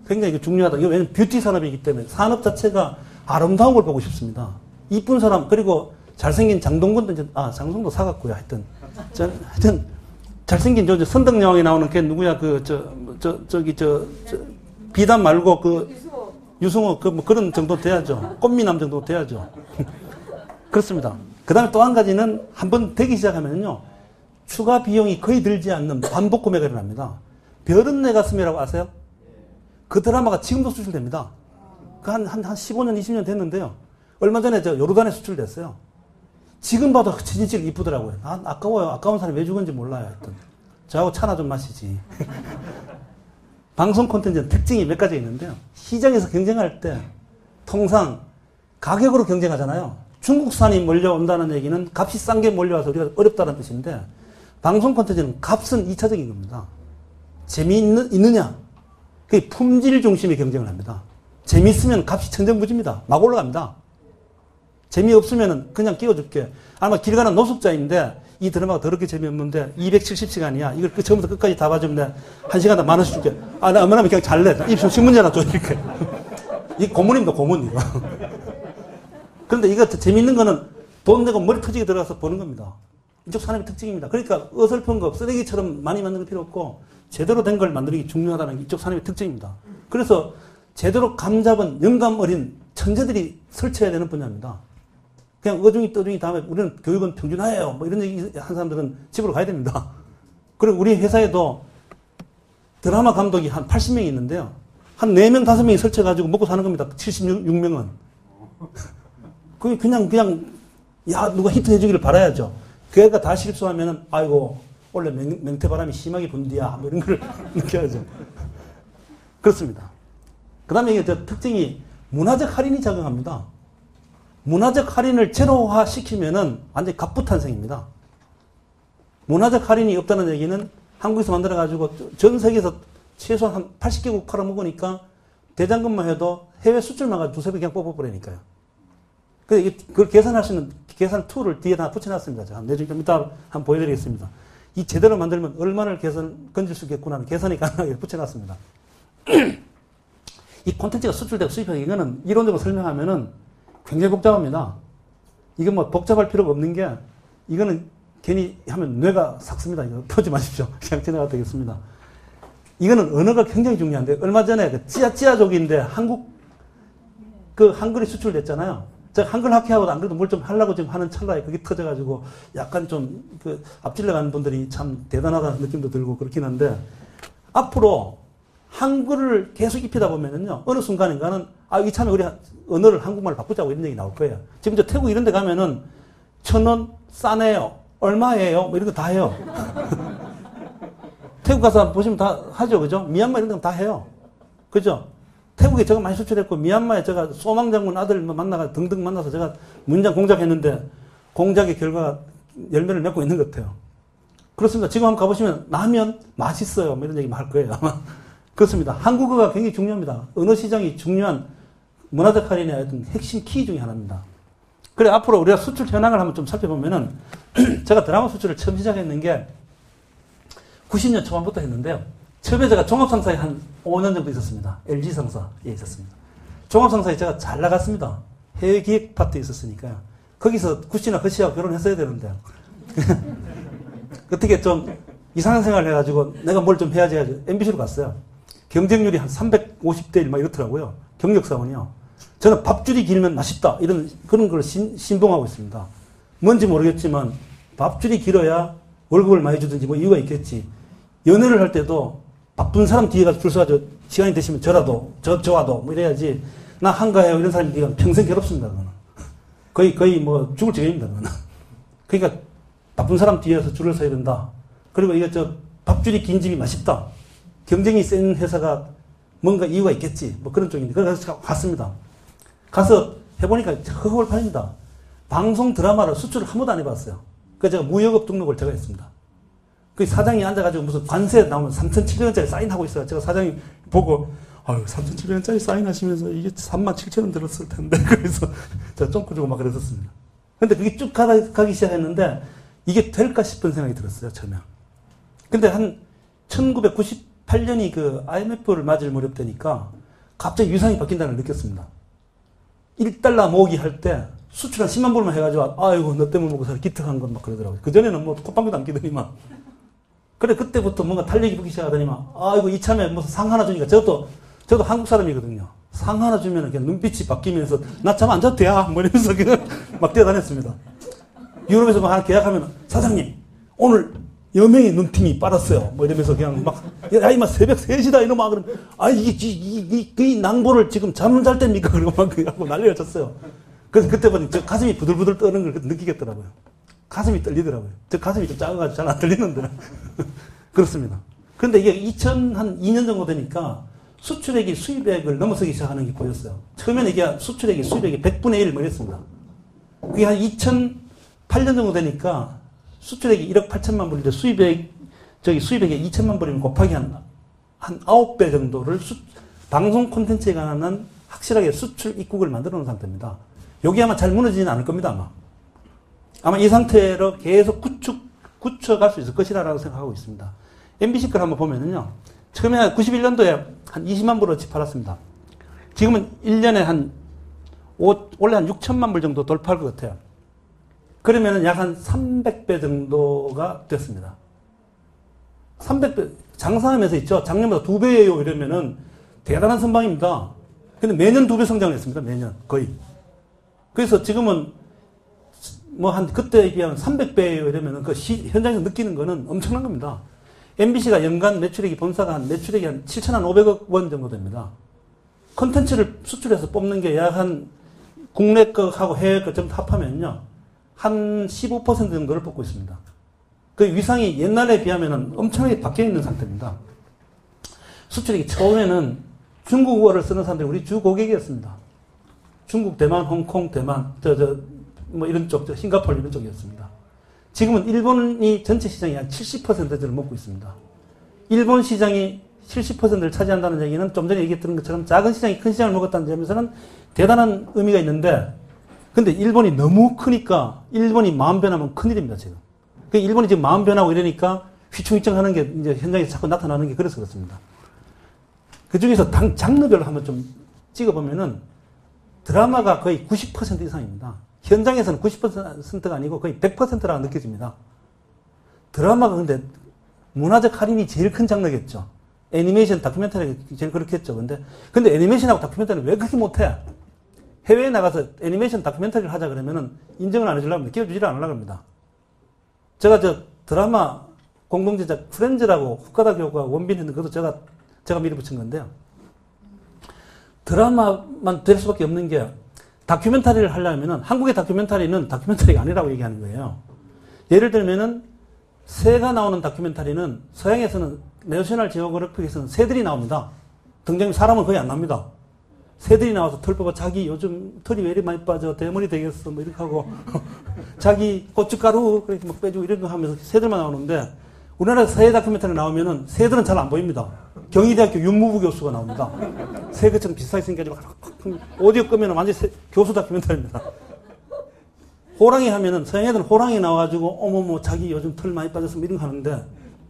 굉장히 중요하다. 이거 왜냐면 뷰티 산업이기 때문에 산업 자체가 아름다운 걸 보고 싶습니다. 이쁜 사람, 그리고 잘생긴 장동건도 장동건도 사갔고요. 하여튼 잘생긴 선덕여왕에 나오는 걔 누구야? 비단 말고 유승호 그런 정도 돼야죠. 꽃미남 정도 돼야죠. 그렇습니다. 그 다음에 또 한 가지는 한번 되기 시작하면요, 추가 비용이 거의 들지 않는 반복 구매가 일어납니다. 별은 내 가슴이라고 아세요? 그 드라마가 지금도 수출됩니다. 한 15년, 20년 됐는데요. 얼마 전에 요르단에 수출됐어요. 지금 봐도 진짜 이쁘더라고요. 아까워요. 아까운 사람이 왜 죽은지 몰라요. 하여튼. 저하고 차나 좀 마시지. 방송 콘텐츠는 특징이 몇 가지 있는데요. 시장에서 경쟁할 때 통상 가격으로 경쟁하잖아요. 중국산이 몰려온다는 얘기는 값이 싼 게 몰려와서 우리가 어렵다는 뜻인데, 방송 콘텐츠는 값은 2차적인 겁니다. 재미있느냐? 그게 품질 중심의 경쟁을 합니다. 재미있으면 값이 천정부지입니다. 막 올라갑니다. 재미없으면 그냥 끼워줄게. 아마 길 가는 노숙자인데 이 드라마가 더럽게 재미없는데 270시간이야. 이걸 처음부터 끝까지 다 봐주면 1시간당 10,000원씩 줄게. 나 웬만하면 그냥 잘래. 입술 신문지 하나 줘. 이렇게. 이 고문입니다, 고문, 이거. 그런데 이거 재밌는 거는 돈 내고 머리 터지게 들어가서 보는 겁니다. 이쪽 산업의 특징입니다. 그러니까 어설픈 거, 쓰레기처럼 많이 만드는 필요 없고, 제대로 된 걸 만드는 게 중요하다는 게 이쪽 산업의 특징입니다. 그래서 제대로 감 잡은 영감 어린 천재들이 설치해야 되는 분야입니다. 그냥 어중이 떠중이 다음에 우리는 교육은 평준화예요. 뭐 이런 얘기 한 사람들은 집으로 가야 됩니다. 그리고 우리 회사에도 드라마 감독이 한 80명이 있는데요. 한 4명, 5명이 설치해가지고 먹고 사는 겁니다. 76명은. 그게 그냥, 야, 누가 히트 해주기를 바라야죠. 그 애가 다 실수하면은, 아이고, 원래 맹태바람이 심하게 분디야. 뭐 이런 걸 느껴야죠. 그렇습니다. 그 다음에 이게 특징이 문화적 할인이 작용합니다. 문화적 할인을 제로화 시키면은 완전히 갑부탄생입니다. 문화적 할인이 없다는 얘기는 한국에서 만들어가지고 전 세계에서 최소한 한 80개국 팔아먹으니까 대장금만 해도 해외 수출만 가지고 두세 배 그냥 뽑아버리니까요. 그걸 계산할 수 있는 계산 툴을 뒤에다 붙여놨습니다. 제가 내중에 좀 이따 한번 보여드리겠습니다. 이 제대로 만들면 얼마를 건질 수 있겠구나 하는 계산이 가능하게 붙여놨습니다. 이 콘텐츠가 수출되고 수입되고 이거는 이론적으로 설명하면은 굉장히 복잡합니다. 이건 뭐 복잡할 필요가 없는 게 이거는 괜히 하면 뇌가 삭습니다. 이거 보지 마십시오. 그냥 지나가도 되겠습니다. 이거는 언어가 굉장히 중요한데 얼마 전에 그 찌아족인데 한국 그 한글이 수출됐잖아요. 제가 한글 학회하고도 안 그래도 뭘 좀 하려고 지금 하는 찰나에 그게 터져가지고 약간 좀 그 앞질러 가는 분들이 참 대단하다는 느낌도 들고 그렇긴 한데 앞으로 한글을 계속 입히다 보면은요 어느 순간인가는 아 이참에 우리 언어를 한국말로 바꾸자고 이런 얘기 나올 거예요. 지금 저 태국 이런 데 가면은 1,000원 싸네요. 얼마예요? 뭐 이런 거 다 해요. 태국 가서 보시면 다 하죠. 그죠? 미얀마 이런 데 다 해요. 그죠? 태국에 제가 많이 수출했고, 미얀마에 제가 소망 장군 아들 만나가 등등 만나서 제가 문장 공작했는데, 공작의 결과가 열매를 맺고 있는 것 같아요. 그렇습니다. 지금 한번 가보시면, 라면 맛있어요. 뭐 이런 얘기 할 거예요. 아마. 그렇습니다. 한국어가 굉장히 중요합니다. 언어 시장이 중요한 문화적 할인의 어떤 핵심 키 중에 하나입니다. 그래, 앞으로 우리가 수출 현황을 한번 좀 살펴보면은, 제가 드라마 수출을 처음 시작했는 게 90년 초반부터 했는데요. 처음에 제가 종합상사에 한 5년 정도 있었습니다. LG 상사에 있었습니다. 종합상사에 제가 잘 나갔습니다. 해외 기획 파트에 있었으니까요. 거기서 구씨나 허씨하고 결혼했어야 되는데. 어떻게 좀 이상한 생각을 해가지고 내가 뭘 좀 해야지 해가지고 MBC로 갔어요. 경쟁률이 한 350대 1 막 이렇더라고요. 경력사원이요. 저는 밥줄이 길면 맛있다. 이런, 그런 걸 신봉하고 있습니다. 뭔지 모르겠지만 밥줄이 길어야 월급을 많이 주든지 뭐 이유가 있겠지. 연애를 할 때도 바쁜 사람 뒤에 가서 줄 서가지고 시간이 되시면 저와도 뭐 이래야지. 나 한가해요. 이런 사람이 뒤에 평생 괴롭습니다. 그거는. 거의 뭐 죽을 지경입니다. 그거는. 그러니까 바쁜 사람 뒤에서 줄을 서야 된다. 그리고 이거 밥줄이 긴 집이 맛있다. 경쟁이 센 회사가 뭔가 이유가 있겠지. 뭐 그런 쪽인데. 그래서 갔습니다. 가서 해보니까 허벌판입니다. 방송 드라마를 수출을 한 번도 안 해봤어요. 그래서 제가 무역업 등록을 제가 했습니다. 그 사장이 앉아가지고 무슨 관세 나오면 3,700원짜리 사인하고 있어요. 제가 사장이 보고, 아유, 3,700원짜리 사인하시면서 이게 37,000원 들었을 텐데. 그래서 제가 쫑꾸 주고 막 그랬었습니다. 근데 그게 쭉 가기 시작했는데, 이게 될까 싶은 생각이 들었어요, 처음에. 근데 한 1998년이 그 IMF를 맞을 무렵 되니까, 갑자기 유상이 바뀐다는 걸 느꼈습니다. 1달러 모으기 할 때, 수출 한 10만 불만 해가지고, 아이고, 너 때문에 먹고 살아 기특한 건 막 그러더라고요. 그전에는 뭐 콧방귀도 안 끼더니만. 그래, 그때부터 뭔가 탄력이 붙기 시작하더니만, 아이고, 이참에 무슨 상 하나 주니까, 저도 한국 사람이거든요. 상 하나 주면 그냥 눈빛이 바뀌면서, 나 잠 안 자도 돼. 뭐 이러면서 그냥 막 뛰어다녔습니다. 유럽에서 막 하나 계약하면, 사장님, 오늘 여명의 눈팅이 빨았어요. 뭐 이러면서 그냥 막, 야, 이마 새벽 3시다. 이러면 막, 그러면, 아, 이 낭보를 지금 잠을 잘 때입니까? 그러고 막 하고 난리가 쳤어요. 그래서 그때 보니 저 가슴이 부들부들 떠는 걸 느끼겠더라고요. 가슴이 떨리더라고요. 저 가슴이 좀 작아가지고 잘 안 떨리는데. 그렇습니다. 그런데 이게 2년 정도 되니까 수출액이 수입액을 넘어서기 시작하는 게 보였어요. 처음에는 이게 수출액이 수입액이 100분의 1 뭐 이랬습니다. 그게 한 2008년 정도 되니까 수출액이 1억 8천만 불인데 수입액이 2천만 불이면 곱하기 한 9배 정도를 방송 콘텐츠에 관한 확실하게 수출 입국을 만들어 놓은 상태입니다. 여기 아마 잘 무너지지는 않을 겁니다, 아마 이 상태로 계속 굳혀갈 수 있을 것이라고 생각하고 있습니다. MBC 걸 한번 보면은요, 처음에 91년도에 한 20만 불어치 팔았습니다. 지금은 1년에 원래 한 6천만 불 정도 돌파할 것 같아요. 그러면은 약 한 300배 정도가 됐습니다. 300배, 장사하면서 있죠. 작년보다 2배예요. 이러면은 대단한 선방입니다. 근데 매년 2배 성장을 했습니다. 매년. 거의. 그래서 지금은 그때에 비하면 300배예요. 이러면은 현장에서 느끼는 거는 엄청난 겁니다. MBC가 연간 매출액이, 본사가 매출액이 한 7,500억 원 정도 됩니다. 컨텐츠를 수출해서 뽑는 게 약 한 국내 것하고 해외 것 전부 합하면요. 한 15% 정도를 뽑고 있습니다. 그 위상이 옛날에 비하면 엄청나게 바뀌어 있는 상태입니다. 수출액이 처음에는 중국어를 쓰는 사람들이 우리 주 고객이었습니다. 중국, 대만, 홍콩, 대만, 이런 쪽, 싱가포르 이런 쪽이었습니다. 지금은 일본이 전체 시장이 한 70%를 먹고 있습니다. 일본 시장이 70%를 차지한다는 얘기는 좀 전에 얘기했던 것처럼 작은 시장이 큰 시장을 먹었다는 점에서는 대단한 의미가 있는데, 근데 일본이 너무 크니까 일본이 마음 변하면 큰일입니다, 지금. 그 일본이 지금 마음 변하고 이러니까 휘청휘청 하는 게 이제 현장에서 자꾸 나타나는 게 그래서 그렇습니다. 그 중에서 장르별로 한번 좀 찍어보면은 드라마가 거의 90% 이상입니다. 현장에서는 90%가 아니고 거의 100%라고 느껴집니다. 드라마가 근데 문화적 할인이 제일 큰 장르겠죠. 애니메이션, 다큐멘터리가 제일 그렇겠죠. 근데 애니메이션하고 다큐멘터리는 왜 그렇게 못해? 해외에 나가서 애니메이션 다큐멘터리를 하자 그러면은 인정을 안 해주려고 합니다. 끼워주지를 않으려고 합니다. 제가 드라마 공동제작 프렌즈라고 후카다 교구가 원빈 했는 것도 제가 미리 붙인 건데요. 드라마만 될 수밖에 없는 게 다큐멘터리를 하려면은 한국의 다큐멘터리는 다큐멘터리가 아니라고 얘기하는 거예요. 예를 들면은 새가 나오는 다큐멘터리는 서양에서는 내셔널 지오그래픽에서는 새들이 나옵니다. 등장인 사람은 거의 안 나옵니다. 새들이 나와서 털 뽑아 자기 요즘 털이 왜 이렇게 많이 빠져 대머리 되겠어 뭐 이렇게 하고 자기 고춧가루 그렇게 막 빼주고 이런 거 하면서 새들만 나오는데 우리나라에서 새 다큐멘터리 나오면은 새들은 잘 안 보입니다. 경희대학교 윤무부 교수가 나옵니다. 새것처럼 비슷하게 생겨가지고 오디오 끄면 완전 교수 다큐멘터리입니다. 호랑이 하면은 서양 애들은 호랑이 나와가지고 어머머 자기 요즘 털 많이 빠져서 뭐 이런 거 하는데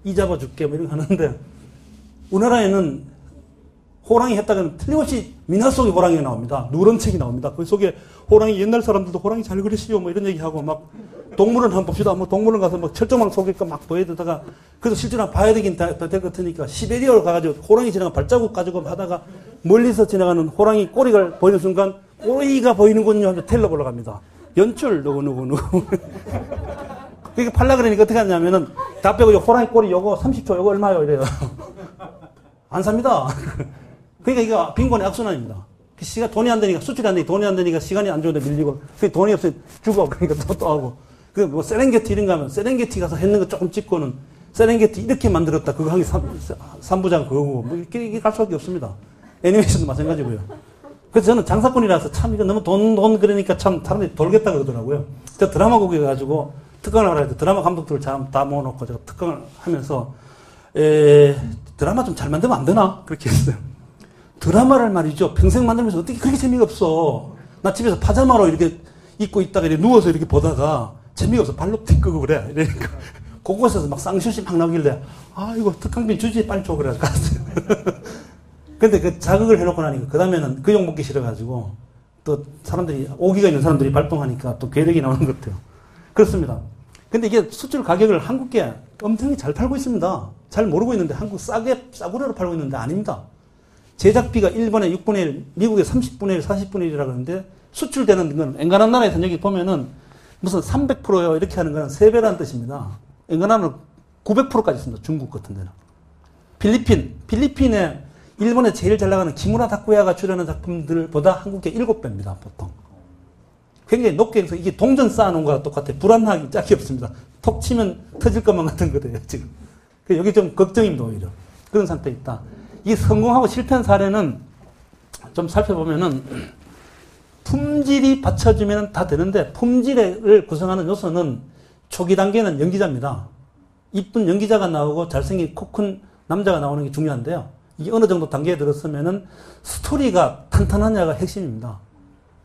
이 잡아줄게 뭐 이런 거 하는데 우리나라에는 호랑이 했다가는 틀림없이 민화 속에 호랑이가 나옵니다. 누런 책이 나옵니다. 그 속에 호랑이 옛날 사람들도 호랑이 잘 그리시오 뭐 이런 얘기하고 막 동물원 한번 봅시다. 뭐 동물원 가서 막 철조망 속에까 막 보여드다가 그래서 실제로 봐야 되긴 될 것 같으니까 시베리아로 가가지고 호랑이 지나가 발자국 가지고 하다가 멀리서 지나가는 호랑이 꼬리가 보이는 순간 꼬리가 보이는군요 하면서 텔러 보러 갑니다. 연출 누구 그렇게 팔라 그러니까 어떻게 하냐면은 다 빼고 호랑이 꼬리 요거 30초 요거 얼마요 이래요. 안 삽니다. 그러니까 이거 빈곤의 악순환입니다. 돈이 안 되니까, 수출이 안 되니까, 돈이 안 되니까 시간이 안 좋은데 밀리고, 돈이 없으니 죽어. 그러니까 또 하고. 세렝게티 이런 거 하면, 세렝게티 가서 했는 거 조금 찍고는, 세렝게티 이렇게 만들었다. 그거 한 게 3부작 그거고, 이게 갈 수밖에 없습니다. 애니메이션도 마찬가지고요. 그래서 저는 장사꾼이라서 참 이거 너무 돈 그러니까 참 사람들이 돌겠다 그러더라고요. 제가 드라마국에 가지고 특강을 하라 해서 드라마 감독들을 다 모아놓고 제가 특강을 하면서, 드라마 좀 잘 만들면 안 되나? 그렇게 했어요. 드라마를 말이죠. 평생 만들면서 어떻게 그렇게 재미가 없어. 나 집에서 파자마로 이렇게 입고 있다가 이렇게 누워서 이렇게 보다가 재미가 없어. 발로 틱 끄고 그래. 이러니까. 그곳에서 막 쌍슛이 막 나오길래, 아, 이거 특강비 주지 빨리 줘. 그래. 갔어요. 근데 그 자극을 해놓고 나니까 그 다음에는 그 욕 먹기 싫어가지고 또 사람들이, 오기가 있는 사람들이 발동하니까 또 괴력이 나오는 것 같아요. 그렇습니다. 근데 이게 수출 가격을 한국에 엄청나게 잘 팔고 있습니다. 잘 모르고 있는데 한국 싸구려로 팔고 있는데 아닙니다. 제작비가 일본의 6분의 1, 미국의 30분의 1, 40분의 1이라 그러는데 수출되는 건 엔간한 나라에서 여기 보면은 무슨 300%요 이렇게 하는 건 3배라는 뜻입니다. 엔간한은 900%까지 있습니다. 중국 같은 데는. 필리핀에 일본에 제일 잘 나가는 기무라 다쿠야가 출연하는 작품들보다 한국의 7배입니다. 보통. 굉장히 높게 해서 이게 동전 쌓아놓은 거랑 똑같아요. 불안하기 짝이 없습니다. 톡 치면 터질 것만 같은 거예요. 지금. 여기 좀 걱정입니다. 오히려. 그런 상태에 있다. 이 성공하고 실패한 사례는 좀 살펴보면은 품질이 받쳐주면 다 되는데 품질을 구성하는 요소는 초기 단계는 연기자입니다. 이쁜 연기자가 나오고 잘생긴 코 큰 남자가 나오는 게 중요한데요. 이게 어느 정도 단계에 들었으면은 스토리가 탄탄하냐가 핵심입니다.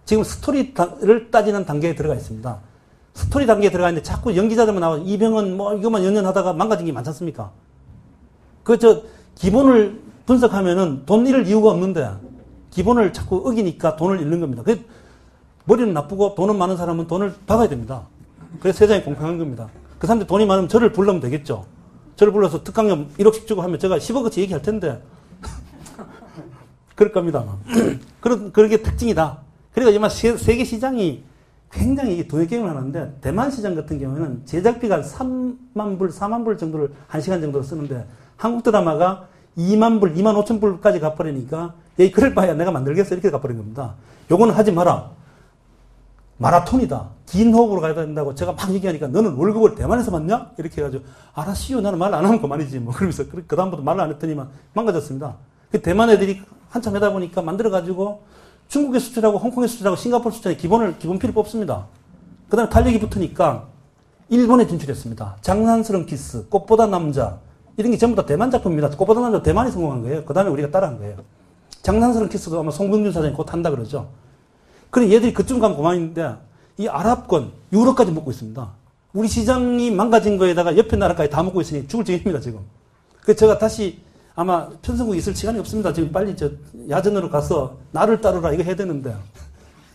지금 스토리를 따지는 단계에 들어가 있습니다. 스토리 단계에 들어가 있는데 자꾸 연기자들만 나와서 이병헌 뭐 이것만 연연하다가 망가진 게 많지 않습니까? 기본을 분석하면은 돈 잃을 이유가 없는데 기본을 자꾸 어기니까 돈을 잃는 겁니다. 머리는 나쁘고 돈은 많은 사람은 돈을 받아야 됩니다. 그래서 세상이 공평한 겁니다. 그 사람들 돈이 많으면 저를 불러면 되겠죠. 저를 불러서 특강료 1억씩 주고 하면 제가 10억어치 얘기할 텐데. 그럴 겁니다. 그게 특징이다. 그러니까 아마 세계 시장이 굉장히 이게 돈의 게임을 하는데, 대만 시장 같은 경우에는 제작비가 3만 불, 4만 불 정도를 1시간 정도로 쓰는데, 한국 드라마가 2만 불, 2만 5천 불까지 갚아버리니까, 에이, 그럴 바에야 내가 만들겠어. 이렇게 갚아버린 겁니다. 요거는 하지 마라. 마라톤이다. 긴 호흡으로 가야 된다고 제가 막 얘기하니까, 너는 월급을 대만에서 받냐? 이렇게 해가지고, 알았시오. 나는 말 안 하면 그만이지. 뭐, 그러면서, 그다음부터 말을 안 했더니만 망가졌습니다. 대만 애들이 한참 하다 보니까 만들어가지고, 중국에 수출하고, 홍콩에 수출하고, 싱가포르 수출에 기본피를 뽑습니다. 그 다음에 탄력이 붙으니까, 일본에 진출했습니다. 장난스러운 키스, 꽃보다 남자, 이런 게 전부 다 대만 작품입니다. 꽃보다 남자 대만이 성공한 거예요. 그 다음에 우리가 따라한 거예요. 장난스러운 키스도 아마 송병준 사장이 곧 한다 그러죠. 그래, 얘들이 그쯤 가면 그만인데, 이 아랍권, 유럽까지 먹고 있습니다. 우리 시장이 망가진 거에다가 옆에 나라까지 다 먹고 있으니 죽을 지경입니다, 지금. 그래서 제가 다시 아마 편성국에 있을 시간이 없습니다. 지금 빨리 야전으로 가서 나를 따르라 이거 해야 되는데,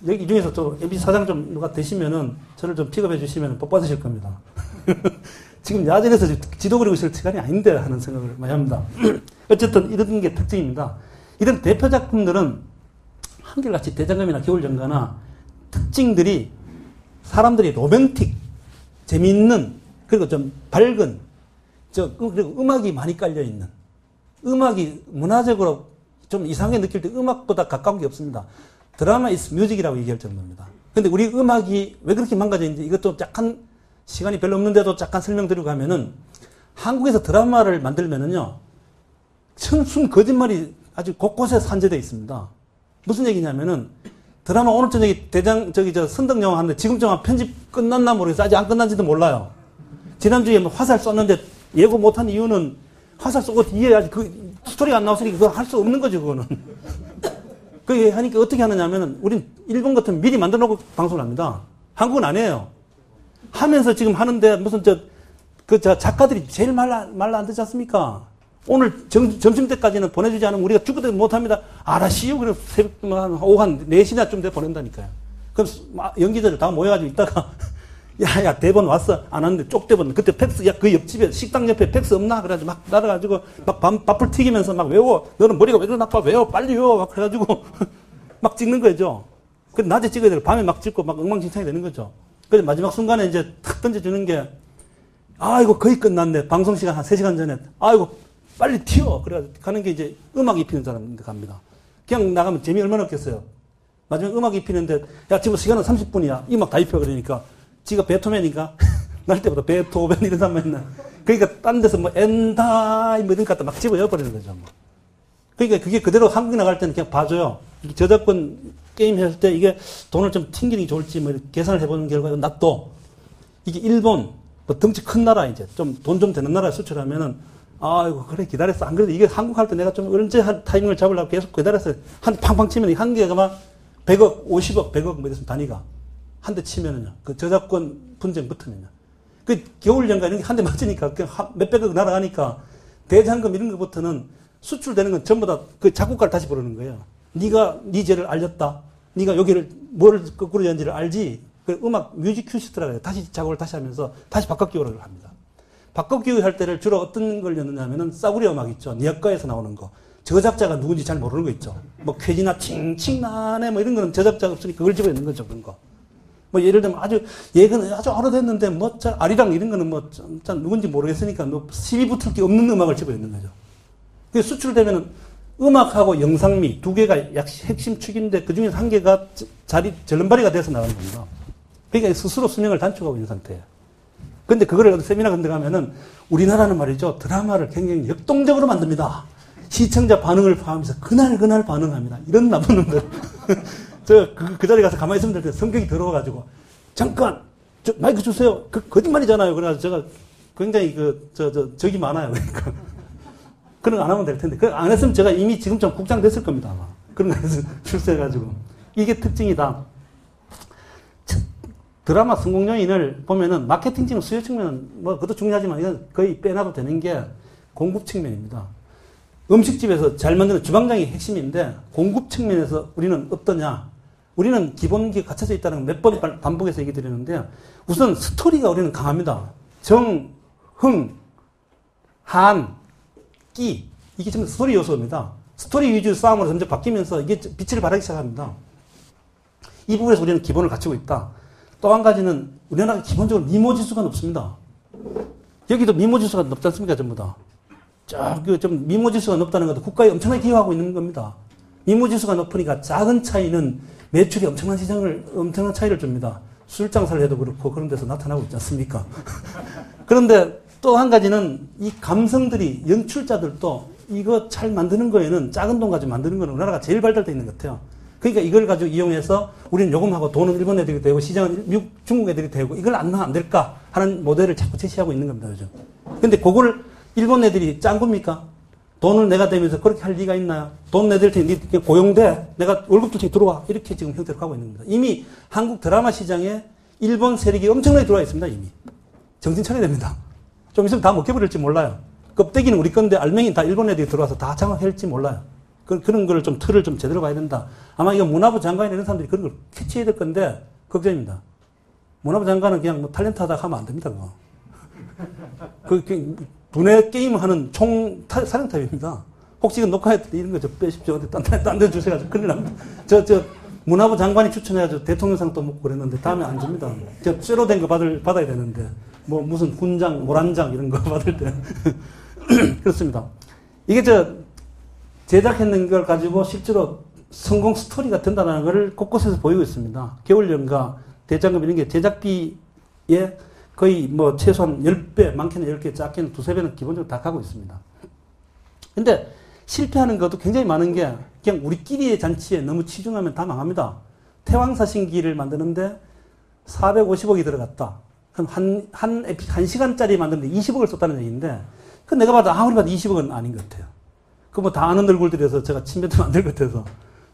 여기 이 중에서 좀 MBC 사장 좀 누가 되시면은 저를 좀 픽업해 주시면 복 받으실 겁니다. 지금 야전에서 지도 그리고 있을 시간이 아닌데 하는 생각을 많이 합니다. 어쨌든 이런 게 특징입니다. 이런 대표 작품들은 한결같이 대장금이나 겨울연가나 특징들이 사람들이 로맨틱, 재미있는, 그리고 좀 밝은, 그리고 음악이 많이 깔려있는, 음악이 문화적으로 좀 이상하게 느낄 때 음악보다 가까운 게 없습니다. 드라마 is music이라고 얘기할 정도입니다. 근데 우리 음악이 왜 그렇게 망가져 있는지 이것도 약간 시간이 별로 없는데도 잠깐 설명드리고 가면은, 한국에서 드라마를 만들면은요, 순 거짓말이 아주 곳곳에 산재되어 있습니다. 무슨 얘기냐면은, 드라마 오늘 저녁에 선덕 영화 하는데 지금 좀 편집 끝났나 모르겠어요. 아직 안 끝난지도 몰라요. 지난주에 뭐 화살 쐈는데 예고 못한 이유는 화살 쏘고 뒤에 아직 그 스토리가 안 나왔으니까 그거 할 수 없는 거죠, 그거는. 그게 하니까 어떻게 하느냐면은, 우린 일본 같은 미리 만들어 놓고 방송을 합니다. 한국은 안 해요. 하면서 지금 하는데 무슨 작가들이 제일 말 안 듣지 않습니까? 오늘 점심 때까지는 보내주지 않으면 우리가 죽어도 못합니다. 알았시요. 그래서 새벽 오후 한 4시나 좀 돼 보낸다니까요. 그럼 연기자들 다 모여가지고 있다가, 야, 대본 왔어. 안 왔는데 쪽대본. 그때 팩스, 야, 그 옆집에 식당 옆에 팩스 없나? 그래가지고 막 날아가지고 막 밥풀 튀기면서 막 외워. 너는 머리가 왜 그렇게 나빠? 외워. 빨리 외워. 막 그래가지고 막 찍는 거죠. 근데 낮에 찍어야 되고 밤에 막 찍고 막 엉망진창이 되는 거죠. 그래서 마지막 순간에 이제 탁 던져주는 게, 이거 거의 끝났네. 방송 시간 한 3시간 전에. 이거 빨리 튀어. 그래가지고 가는 게 이제 음악 입히는 사람인데 갑니다. 그냥 나가면 재미 얼마나 없겠어요. 마지막 음악 입히는데, 야, 지금 시간은 30분이야. 음악 다 입혀. 그러니까. 지가 베토벤인가? 날 때부터 베토벤 이런 사람만 있나? 그러니까 딴 데서 뭐 엔다이 뭐 이런 거 갖다 막 집어여 버리는 거죠. 뭐. 그러니까 그게 그대로 한국에 나갈 때는 그냥 봐줘요. 저작권 게임 했을 때 이게 돈을 좀 튕기는 게 좋을지 뭐 계산을 해보는 결과 낫도 이게 일본 뭐 덩치 큰 나라 이제 좀 돈 좀 되는 나라에 수출하면은, 이거 그래 기다렸어. 안 그래도 이게 한국 할 때 내가 좀 언제 타이밍을 잡으려고 계속 기다렸어요. 한 팡팡 치면 한 개가 막 100억, 50억, 100억 뭐 이랬으면 단위가. 한 대 치면은요. 그 저작권 분쟁 붙으면요. 그 겨울연가 이런 게 한 대 맞으니까 그냥 몇백억 날아가니까 대장금 이런 거부터는 수출되는 건 전부 다 그 작곡가를 다시 부르는 거예요. 네가 네 죄를 알렸다. 네가 여기를 뭘 거꾸로 했는지를 알지. 그 음악 뮤직 큐시트라고 해요. 다시 작곡을 다시 하면서 다시 바꿔기호를 합니다. 바꿔기호 할 때를 주로 어떤 걸 넣느냐면은 싸구려 음악 있죠. 니악가에서 나오는 거. 저작자가 누군지 잘 모르는 거 있죠. 뭐 쾌지나 칭칭나네 뭐 이런 거는 저작자가 없으니까 그걸 집어넣는 거죠. 그런 거. 뭐 예를 들면 예전에 아주 오래됐는데 뭐 아리랑 이런 거는 뭐 누군지 모르겠으니까 뭐 시비 붙을 게 없는 음악을 집어넣는 거죠. 그게 수출되면은 음악하고 영상미 두 개가 약 핵심 축인데 그 중에서 한 개가 절름발이가 돼서 나가는 겁니다. 그러니까 스스로 수명을 단축하고 있는 상태예요. 근데 그거를 세미나 같은 데 가면은 우리나라는 말이죠. 드라마를 굉장히 역동적으로 만듭니다. 시청자 반응을 포함해서 그날 반응합니다. 이런 나쁜 놈들. 그 자리에 가서 가만히 있으면 될 때 성격이 더러워가지고, 잠깐! 마이크 주세요! 거짓말이잖아요. 그래가지고 제가 굉장히 적이 많아요. 그러니까. 그런 거 안 하면 될 텐데. 그거 안 했으면 제가 이미 지금쯤 국장 됐을 겁니다. 아마. 그런 거 해서 출세해가지고. 이게 특징이다. 드라마 성공 요인을 보면은 마케팅적인 수요 측면은 뭐 그것도 중요하지만 이건 거의 빼놔도 되는 게 공급 측면입니다. 음식집에서 잘 만드는 주방장이 핵심인데 공급 측면에서 우리는 어떠냐? 우리는 기본기에 갇혀져 있다는 걸 몇 번 반복해서 얘기 드리는데 우선 스토리가 우리는 강합니다. 정, 흥, 한, 끼 이게 전부 스토리 요소입니다. 스토리 위주 싸움으로 점점 바뀌면서 이게 빛을 발하기 시작합니다. 이 부분에서 우리는 기본을 갖추고 있다. 또 한 가지는 우리나라가 기본적으로 미모지수가 높습니다. 여기도 미모지수가 높지 않습니까? 전부 다. 좀 미모지수가 높다는 것도 국가에 엄청나게 기여하고 있는 겁니다. 미모지수가 높으니까 작은 차이는 매출이 엄청난 차이를 줍니다. 술장사를 해도 그렇고 그런 데서 나타나고 있지 않습니까? 그런데 또 한 가지는 이 감성들이 연출자들도 이거 잘 만드는 거에는 작은 돈 가지고 만드는 거는 우리나라가 제일 발달되어 있는 것 같아요. 그러니까 이걸 가지고 이용해서 우리는 요금하고 돈은 일본 애들이 되고 시장은 중국 애들이 되고 이걸 안 하면 안 될까 하는 모델을 자꾸 제시하고 있는 겁니다. 요즘. 근데 그걸 일본 애들이 짠 겁니까? 돈을 내가 대면서 그렇게 할 리가 있나요? 돈 내드릴 테니 네 고용돼. 내가 월급도 지 들어와. 이렇게 지금 형태로 가고 있는 겁니다. 이미 한국 드라마 시장에 일본 세력이 엄청나게 들어와 있습니다. 이미. 정신 차려야 됩니다. 좀 있으면 다 먹혀버릴지 몰라요. 껍데기는 우리 건데 알맹이 다 일본 애들이 들어와서 다 장악할지 몰라요. 그런 거를 좀 틀을 좀 제대로 봐야 된다. 아마 이거 문화부 장관이나 이런 사람들이 그런 걸 캐치해야 될 건데 걱정입니다. 문화부 장관은 그냥 뭐 탤런트 하다가 하면 안 됩니다. 그거. 분해 게임을 하는 사령탑입니다. 혹시 이거 녹화해 이런 거 좀 빼십시오. 딴 데 주셔가지고 큰일 납니다. 문화부 장관이 추천해가지고 대통령상 또 먹고 그랬는데 다음에 안 줍니다. 쇠로 된 거 받아야 되는데 뭐 무슨 훈장, 모란장 이런 거 받을 때 그렇습니다. 이게 제작했는 걸 가지고 실제로 성공 스토리가 된다는 걸 곳곳에서 보이고 있습니다. 겨울연가, 대장금 이런 게 제작비에 거의 뭐 최소한 10배, 많게는 10개, 작게는 2~3배는 기본적으로 다 가고 있습니다. 근데 실패하는 것도 굉장히 많은 게 그냥 우리끼리의 잔치에 너무 치중하면 다 망합니다. 태왕사신기를 만드는데 450억이 들어갔다. 그럼 한 시간짜리 만드는데 20억을 썼다는 얘기인데 그 내가 봐도 아무리 봐도 20억은 아닌 것 같아요. 그 뭐 다 아는 얼굴들에서 제가 침뱉도 만들 것 같아서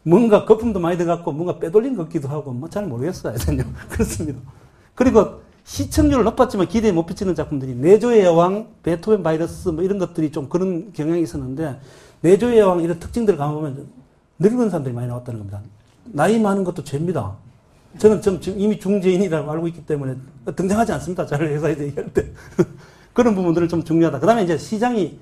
뭔가 거품도 많이 들어갔고 뭔가 빼돌린 것 같기도 하고 뭐 잘 모르겠어요. 그렇습니다. 그리고 시청률은 높았지만 기대에 못 미치는 작품들이 내조의 여왕, 베토벤 바이러스 뭐 이런 것들이 좀 그런 경향이 있었는데 내조의 여왕 이런 특징들을 가보면 늙은 사람들이 많이 나왔다는 겁니다. 나이 많은 것도 죄입니다. 저는 지금 이미 중재인이라고 알고 있기 때문에 등장하지 않습니다. 잘 회사에서 얘기할 때. 그런 부분들을 좀 중요하다. 그 다음에 이제 시장이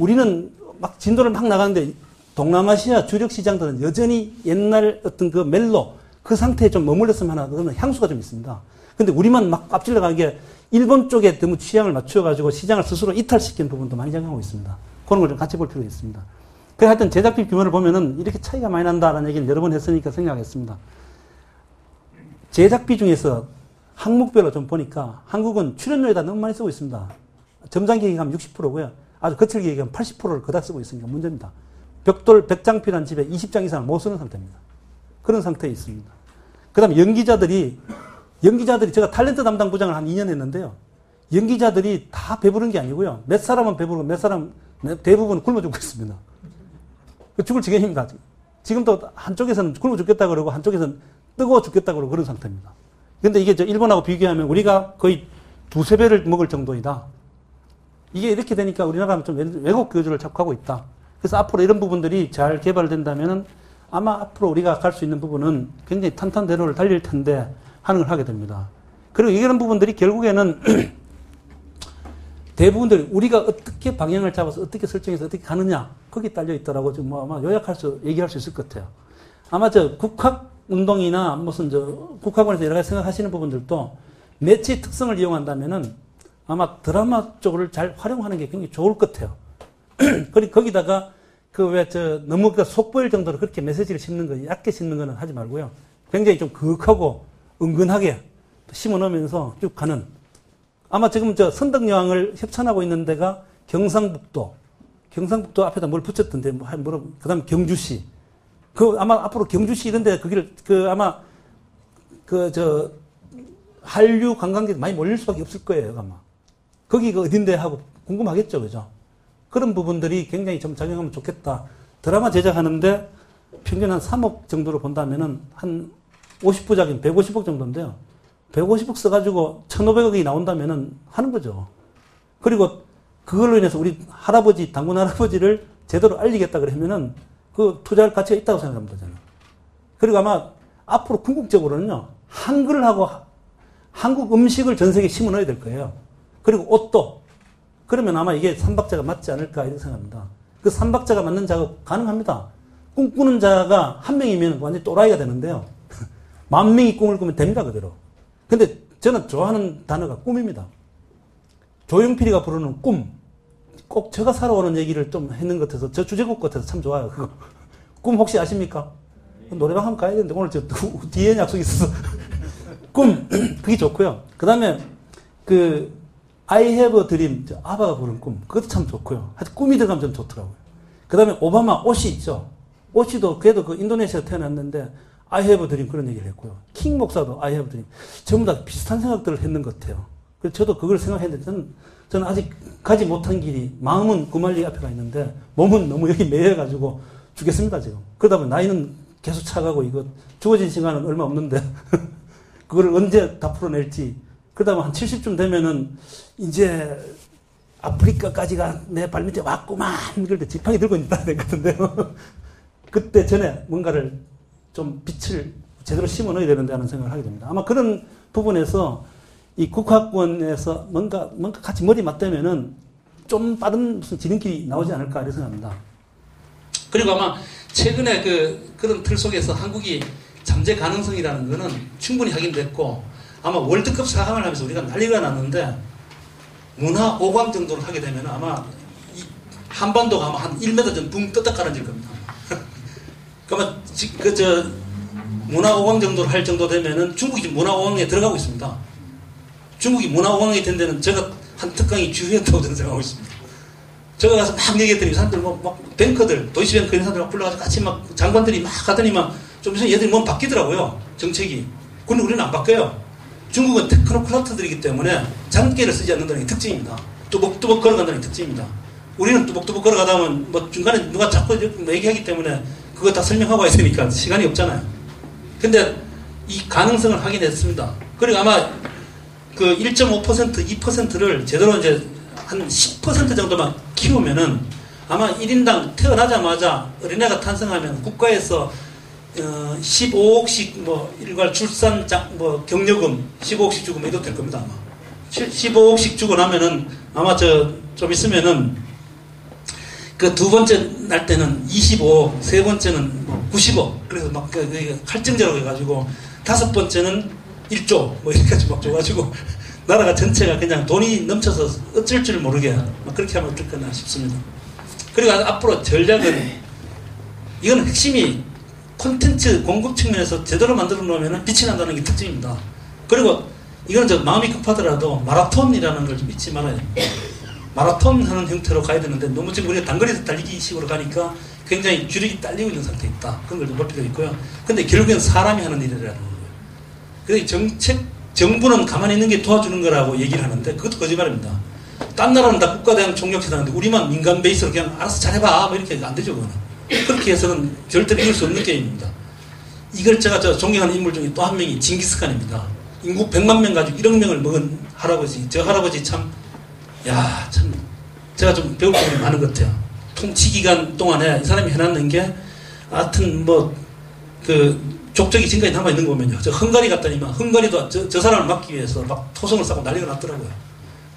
우리는 막 진도를 막 나가는데 동남아시아 주력 시장들은 여전히 옛날 어떤 그 멜로 그 상태에 좀 머물렀으면 하나 그런 향수가 좀 있습니다. 근데 우리만 막 앞질러 가는 게 일본 쪽에 너무 취향을 맞춰가지고 시장을 스스로 이탈시키는 부분도 많이 작용하고 있습니다. 그런 걸 좀 같이 볼 필요가 있습니다. 그래서 하여튼 제작비 규모를 보면은 이렇게 차이가 많이 난다라는 얘기를 여러 번 했으니까 생각하겠습니다. 제작비 중에서 항목별로 좀 보니까 한국은 출연료에다 너무 많이 쓰고 있습니다. 점장 계획하면 60%고요. 아주 거칠게 얘기하면 80%를 그다 쓰고 있으니까 문제입니다. 벽돌 100장 필요한 집에 20장 이상을 못 쓰는 상태입니다. 그런 상태에 있습니다. 그 다음에 연기자들이 제가 탤런트 담당 부장을 한 2년 했는데요. 연기자들이 다 배부른 게 아니고요. 몇 사람은 배부르고 몇 사람 대부분 굶어 죽고 있습니다. 죽을 지경입니다. 지금도 한쪽에서는 굶어 죽겠다 그러고 한쪽에서는 뜨거워 죽겠다 그러고 그런 상태입니다. 근데 이게 일본하고 비교하면 우리가 거의 2~3배를 먹을 정도이다. 이게 이렇게 되니까 우리나라는 좀 왜곡 교주를 자꾸 하고 있다. 그래서 앞으로 이런 부분들이 잘 개발된다면은 아마 앞으로 우리가 갈 수 있는 부분은 굉장히 탄탄대로를 달릴 텐데 하는 걸 하게 됩니다. 그리고 이런 부분들이 결국에는 대부분들 우리가 어떻게 방향을 잡아서 어떻게 설정해서 어떻게 가느냐 거기 딸려 있더라고. 지금 뭐 아마 얘기할 수 있을 것 같아요. 아마 국학 운동이나 무슨 국학원에서 여러 가지 생각하시는 부분들도 매체의 특성을 이용한다면은 아마 드라마 쪽을 잘 활용하는 게 굉장히 좋을 것 같아요. 그리고 거기다가 너무 속보일 정도로 그렇게 메시지를 심는 거, 얕게 심는 거는 하지 말고요. 굉장히 좀 그윽하고 은근하게 심어 넣으면서 쭉 가는. 아마 지금 선덕여왕을 협찬하고 있는 데가 경상북도 앞에다 뭘 붙였던데, 그 다음에 경주시. 아마 앞으로 경주시 이런 데 한류 관광객 많이 몰릴 수밖에 없을 거예요, 아마. 거기가 어딘데 하고 궁금하겠죠, 그죠? 그런 부분들이 굉장히 좀 작용하면 좋겠다. 드라마 제작하는데 평균 한 3억 정도로 본다면은 한 50부작이면 150억 정도인데요. 150억 써가지고 1,500억이 나온다면은 하는 거죠. 그리고 그걸로 인해서 우리 할아버지, 당군 할아버지를 제대로 알리겠다 그러면은 그 투자할 가치가 있다고 생각합니다, 저는. 그리고 아마 앞으로 궁극적으로는요, 한글을 하고 한국 음식을 전 세계에 심어 넣어야 될 거예요. 그리고 옷도. 그러면 아마 이게 삼박자가 맞지 않을까 이렇게 생각합니다. 그 삼박자가 맞는 작업 가능합니다. 꿈꾸는 자가 한 명이면 완전히 또라이가 되는데요. 10,000명이 꿈을 꾸면 됩니다, 그대로. 근데 저는 좋아하는 단어가 꿈입니다. 조용필이가 부르는 꿈. 꼭 제가 살아오는 얘기를 좀 했는 것 같아서, 저 주제곡 같아서 참 좋아요, 그거. 꿈 혹시 아십니까? 노래방 한번 가야 되는데, 오늘 저 뒤에 약속이 있어서. 꿈. 그게 좋고요. 그 다음에, I have a dream. 아바가 부른 꿈. 그것도 참 좋고요. 하여튼 꿈이 들어가면 좀 좋더라고요. 그 다음에 오바마 옷이 있죠. 옷이도 그래도 그 인도네시아 태어났는데 I have a dream 그런 얘기를 했고요. 킹 목사도 I have a dream. 전부 다 비슷한 생각들을 했는 것 같아요. 그래서 저도 그걸 생각했는데 저는 아직 가지 못한 길이 마음은 구말리 앞에 가 있는데 몸은 너무 여기 매여가지고 죽겠습니다 지금. 그러다 보면 나이는 계속 차가고 이거 죽어진 시간은 얼마 없는데 그걸 언제 다 풀어낼지. 그러다 보면 한 70쯤 되면은 이제 아프리카까지가 내 발밑에 왔구만. 그럴 때 지팡이 들고 있다 됐거든요. 그때 전에 뭔가를 좀 빛을 제대로 심어 넣어야 되는데 하는 생각을 하게 됩니다. 아마 그런 부분에서 이 국화권에서 뭔가 같이 머리 맞대면은 좀 빠른 무슨 지름길이 나오지 않을까 이렇게 생각합니다. 그리고 아마 최근에 그런 틀 속에서 한국이 잠재 가능성이라는 거는 충분히 확인됐고 아마 월드컵 4강을 하면서 우리가 난리가 났는데 문화 5강 정도를 하게 되면 아마 한반도가 아마 한 1m 전 붕 떴다 깔아질 겁니다. 그러면 문화 5강 정도를 할 정도 되면은 중국이 지금 문화 5강에 들어가고 있습니다. 중국이 문화 5강이 된 데는 제가 한 특강이 주요했다고 저는 생각하고 있습니다. 제가 가서 막 얘기했더니 사람들 막 뱅커들, 도이치뱅크 이런 사람들 막 불러가지고 같이 막 장관들이 막 가더니 막 좀 있으면 얘들이 뭐 바뀌더라고요. 정책이. 근데 우리는 안 바뀌어요. 중국은 테크노크라트들이기 때문에 장기를 쓰지 않는다는 게 특징입니다. 뚜벅뚜벅 걸어간다는 게 특징입니다. 우리는 뚜벅뚜벅 걸어가다 보면 뭐 중간에 누가 자꾸 얘기하기 때문에 그거 다 설명하고 와야 되니까 시간이 없잖아요. 근데 이 가능성을 확인했습니다. 그리고 아마 그 1.5%, 2%를 제대로 이제 한 10% 정도만 키우면은 아마 1인당 태어나자마자 어린애가 탄생하면 국가에서 15억씩 뭐 일괄 출산 뭐 경력금 15억씩 주고 뭐 이렇게 될 겁니다 아마. 15억씩 주고 나면은 아마 좀 있으면은 그 두 번째 날 때는 25억, 세 번째는 뭐 90억. 그래서 막 할증제라고 해가지고 다섯 번째는 1조 뭐 이렇게까지 막 줘가지고 나라가 전체가 그냥 돈이 넘쳐서 어쩔 줄 모르게 막 그렇게 하면 어떨까 싶습니다. 그리고 앞으로 전략은 이건 핵심이 콘텐츠 공급 측면에서 제대로 만들어 놓으면 빛이 난다는 게 특징입니다. 그리고 이거는 저 마음이 급하더라도 마라톤이라는 걸 좀 잊지 말아야 됩니다. 마라톤 하는 형태로 가야 되는데 너무 지금 우리가 단거리에서 달리기 식으로 가니까 굉장히 주력이 딸리고 있는 상태에 있다. 그런 걸 좀 볼 필요가 있고요. 근데 결국엔 사람이 하는 일이라는 거예요. 그래서 정부는 가만히 있는 게 도와주는 거라고 얘기를 하는데 그것도 거짓말입니다. 딴 나라는 다 국가대항 총력시다는데 우리만 민간 베이스로 그냥 알아서 잘해봐 뭐 이렇게 안 되죠. 그거는. 그렇게 해서는 절대로 이길 수 없는 게임입니다. 이걸 제가 존경하는 인물 중에 또 한 명이 징기스칸입니다. 인구 100만 명 가지고 1억 명을 먹은 할아버지. 저 할아버지 참 제가 좀 배울 점이 많은 것 같아요. 통치 기간 동안에 이 사람이 해놨는 게 하여튼 족적이 지금까지 남아있는 거 보면요. 저 헝가리 갔더니만 헝가리도 저 사람을 막기 위해서 막 토성을 쌓고 난리가 났더라고요.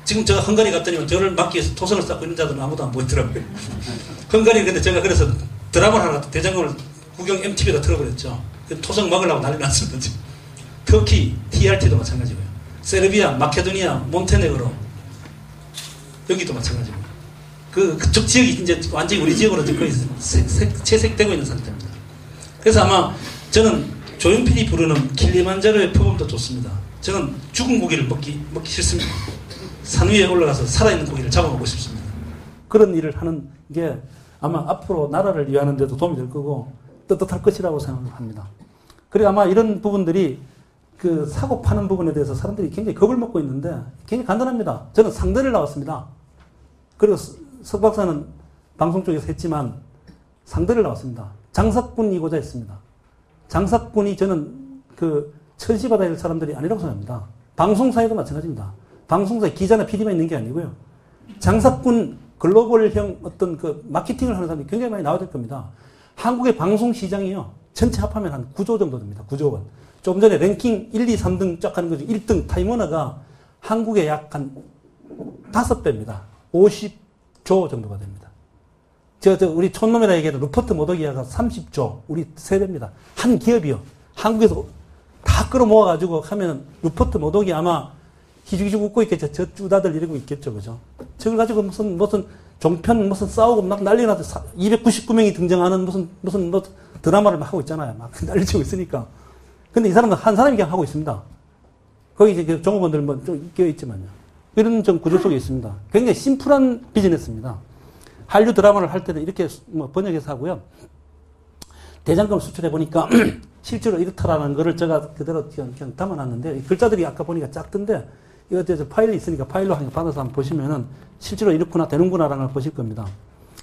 지금 제가 헝가리 갔더니만 저를 막기 위해서 토성을 쌓고 있는 자들은 아무도 안 보이더라고요. 헝가리 근데 제가 그래서 드라마를 하나 대장금을 국영 MTV에다 틀어버렸죠. 토성 막으려고 난리 났습니다. 지금. 터키 TRT도 마찬가지고요. 세르비아, 마케도니아, 몬테네그로 여기도 마찬가지고 그쪽 지역이 이제 완전히 우리 지역으로 거의 채색되고 있는 상태입니다. 그래서 아마 저는 조용필이 부르는 킬리만자로의 표범도 좋습니다. 저는 죽은 고기를 먹기 싫습니다. 산 위에 올라가서 살아있는 고기를 잡아먹고 싶습니다. 그런 일을 하는 게 아마 앞으로 나라를 위하는 데도 도움이 될 거고 떳떳할 것이라고 생각합니다. 그리고 아마 이런 부분들이 그 사고 파는 부분에 대해서 사람들이 굉장히 겁을 먹고 있는데 굉장히 간단합니다. 저는 상대를 나왔습니다. 그리고 석 박사는 방송 쪽에서 했지만 상대를 나왔습니다. 장사꾼이고자 했습니다. 장사꾼이 저는 천시받아야 될 사람들이 아니라고 생각합니다. 방송사에도 마찬가지입니다. 방송사에 기자나 PD만 있는 게 아니고요. 장사꾼 글로벌형 어떤 그 마케팅을 하는 사람이 굉장히 많이 나와야 될 겁니다. 한국의 방송 시장이요. 전체 합하면 한 9조 정도 됩니다. 9조 원. 좀 전에 랭킹 1, 2, 3등 쫙 하는 거죠. 1등 타임워너가 한국의 약 한 5배입니다. 50조 정도가 됩니다. 우리 촌놈이라 얘기하는 루퍼트 머더기아가 30조, 우리 3배입니다. 한 기업이요. 한국에서 다 끌어모아가지고 하면 루퍼트 머더기 아마 희죽희죽 웃고 있겠죠. 저 쭈다들 이러고 있겠죠. 그죠? 저걸 가지고 무슨 종편 싸우고 막 난리 나서 299명이 등장하는 무슨 드라마를 막 하고 있잖아요. 막 난리치고 있으니까. 근데 이 사람은 한 사람이 그냥 하고 있습니다. 거기 이제 종업원들 좀 껴있지만요. 이런 좀 구조 속에 있습니다. 굉장히 심플한 비즈니스입니다. 한류 드라마를 할 때는 이렇게 번역해서 하고요. 대장금을 수출해보니까 실제로 이렇다라는 거를 제가 그대로 그냥 담아놨는데, 글자들이 아까 보니까 작던데, 이거 파일이 있으니까 파일로 받아서 한번 보시면은 실제로 이렇구나, 되는구나라는 걸 보실 겁니다.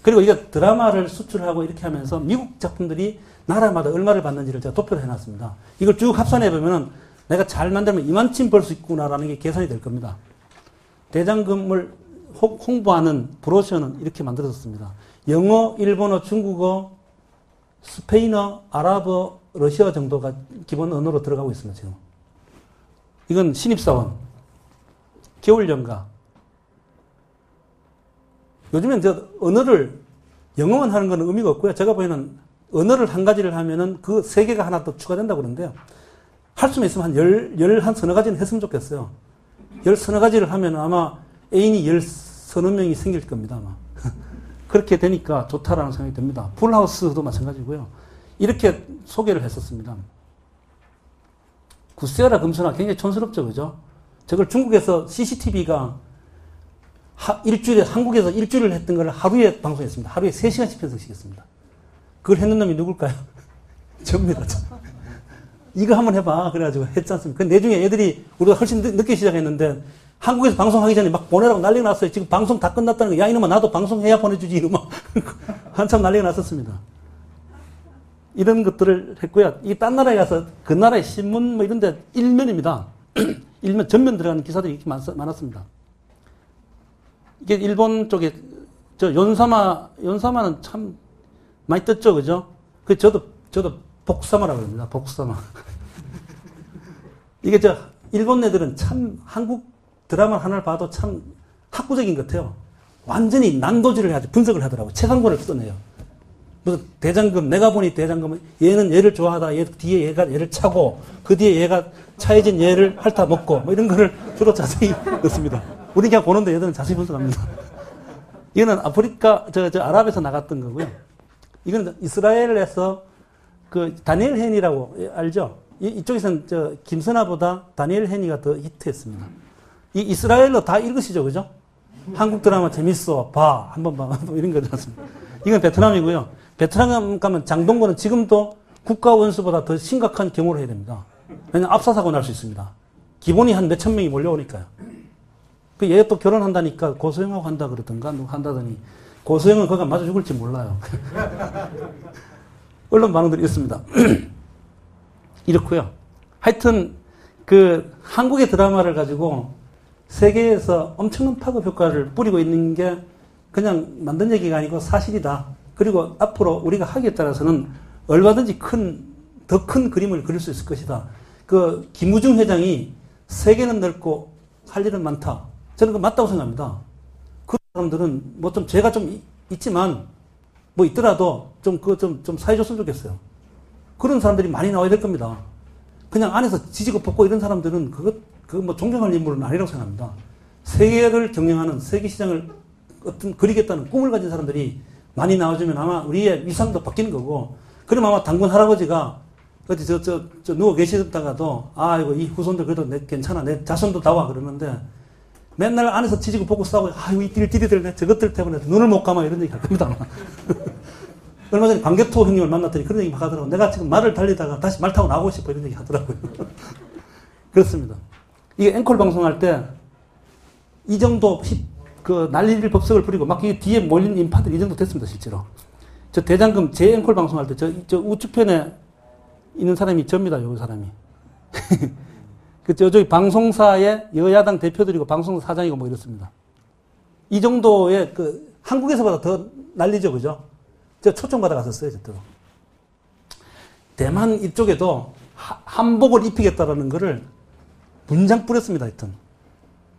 그리고 이거 드라마를 수출하고 이렇게 하면서 미국 작품들이 나라마다 얼마를 받는지를 제가 도표를 해놨습니다. 이걸 쭉 합산해보면은 내가 잘 만들면 이만큼 벌 수 있구나라는 게 계산이 될 겁니다. 대장금을 홍보하는 브로셔는 이렇게 만들어졌습니다. 영어, 일본어, 중국어, 스페인어, 아랍어, 러시아 정도가 기본 언어로 들어가고 있습니다, 지금. 이건 신입사원, 겨울연가. 요즘엔 언어를, 영어만 하는 건 의미가 없고요. 제가 보기에는 언어를 한 가지를 하면은 그 세 개가 하나 더 추가된다고 그러는데요. 할 수만 있으면 한 서너 가지는 했으면 좋겠어요. 서너 가지를 하면 아마 애인이 서너 명이 생길 겁니다, 아마. 그렇게 되니까 좋다라는 생각이 듭니다. 풀하우스도 마찬가지고요. 이렇게 소개를 했었습니다. 구세라 금수나 굉장히 촌스럽죠, 그죠? 저걸 중국에서 CCTV가 한국에서 일주일을 했던 걸 하루에 방송했습니다. 하루에 3시간씩 편성시켰습니다. 그걸 했는 놈이 누굴까요? 접니다. 이거 한번 해봐. 그래가지고 했지 않습니까? 근데 나중에 애들이 우리가 훨씬 늦게 시작했는데 한국에서 방송하기 전에 막 보내라고 난리가 났어요. 지금 방송 다 끝났다는 거. 야, 이놈아, 나도 방송해야 보내주지, 이놈아. 한참 난리가 났었습니다. 이런 것들을 했고요. 이 딴 나라에 가서 그 나라의 신문 이런 데 일면입니다. 일면, 전면 들어가는 기사들이 이렇게 많았습니다. 이게 일본 쪽에, 연사마는 참 많이 떴죠, 그죠? 저도 복사마라고 합니다. 복사마. 이게 일본 애들은 참 한국 드라마 하나를 봐도 참 학구적인 것 같아요. 완전히 난도질을 해야지 분석을 하더라고요. 최상권을 써내요. 무슨 대장금, 내가 보니 대장금은 얘는 얘를 좋아하다, 얘 뒤에 얘가 얘를 차고, 그 뒤에 얘가 차해진 얘를 핥아 먹고, 이런 거를 주로 자세히 넣습니다. 우리 그냥 보는데 얘들은 자세히 분석합니다. 이거는 아프리카, 아랍에서 나갔던 거고요. 이거는 이스라엘에서 다니엘 헤니라고 알죠? 이쪽에서는 김선아보다 다니엘 헤니가 더 히트했습니다. 이 이스라엘로 다 읽으시죠, 그죠? 한국 드라마 재밌어, 봐, 한번 봐, 이런 거지 않습니까? 이건 베트남이고요. 베트남 가면 장동건은 지금도 국가 원수보다 더 심각한 경호를 해야 됩니다. 왜냐면 압사사고 날 수 있습니다. 기본이 한 몇천 명이 몰려오니까요. 얘 또 결혼한다니까 고소영하고 한다 그러던가, 누가 한다더니, 고소영은 그가 맞아 죽을지 몰라요. 언론 반응들이 있습니다. 이렇고요. 하여튼 한국의 드라마를 가지고 세계에서 엄청난 파급 효과를 뿌리고 있는 게 그냥 만든 얘기가 아니고 사실이다. 그리고 앞으로 우리가 하기에 따라서는 얼마든지 더 큰 그림을 그릴 수 있을 것이다. 김우중 회장이 세계는 넓고 할 일은 많다. 저는 그거 맞다고 생각합니다. 그 사람들은 좀 죄가 좀 있지만 있더라도 좀 사해줬으면 좋겠어요. 그런 사람들이 많이 나와야 될 겁니다. 그냥 안에서 지지고 볶고 이런 사람들은 존경할 인물은 아니라고 생각합니다. 세계를 경영하는 세계 시장을 그리겠다는 꿈을 가진 사람들이 많이 나와주면 아마 우리의 위상도 바뀌는 거고, 그럼 아마 당군 할아버지가 어디 누워 계시다가도 이거 이 후손들 그래도 괜찮아. 내 자손도 다 와. 그러는데 맨날 안에서 지지고 볶고 싸우고, 이 띠리들 저것들 때문에 눈을 못 감아 이런 얘기 할 겁니다. 얼마 전에 광개토 형님을 만났더니 그런 얘기 막 하더라고요. 내가 지금 말을 달리다가 다시 말 타고 나오고 싶어 이런 얘기 하더라고요. 그렇습니다. 이게 앵콜 방송할 때 이 정도 난리를 법석을 부리고 막 뒤에 몰린 인파들이 이 정도 됐습니다, 실제로. 대장금 제 앵콜 방송할 때 저 우측편에 있는 사람이 접니다, 요 사람이. 저기 방송사의 여야당 대표들이고 방송사 사장이고 이렇습니다. 이 정도의 한국에서보다 더 난리죠, 그죠? 저 초청 받아갔었어요, 저때도. 대만 이쪽에도 한복을 입히겠다라는 거를 문장 뿌렸습니다, 하여튼.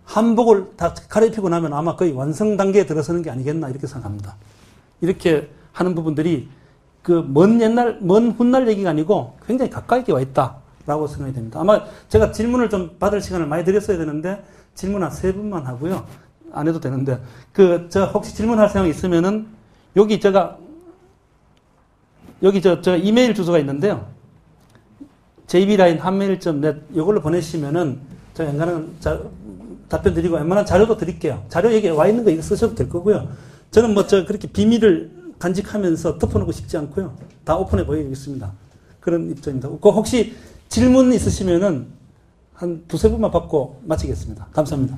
한복을 다 갈아입히고 나면 아마 거의 완성 단계에 들어서는 게 아니겠나, 이렇게 생각합니다. 이렇게 하는 부분들이 먼 훗날 얘기가 아니고 굉장히 가까이 와 있다라고 생각이 됩니다. 아마 제가 질문을 좀 받을 시간을 많이 드렸어야 되는데, 질문 한 3분만 하고요. 안 해도 되는데, 혹시 질문할 생각이 있으면은, 여기 저 이메일 주소가 있는데요. jbline@mail.net 이걸로 보내시면은 제가 연간은 답변 드리고 웬만한 자료도 드릴게요. 자료 여기 와 있는 거 이거 쓰셔도 될 거고요. 저는 그렇게 비밀을 간직하면서 덮어놓고 싶지 않고요. 다 오픈해 보이겠습니다. 그런 입장입니다. 혹시 질문 있으시면은 한 2-3분만 받고 마치겠습니다. 감사합니다.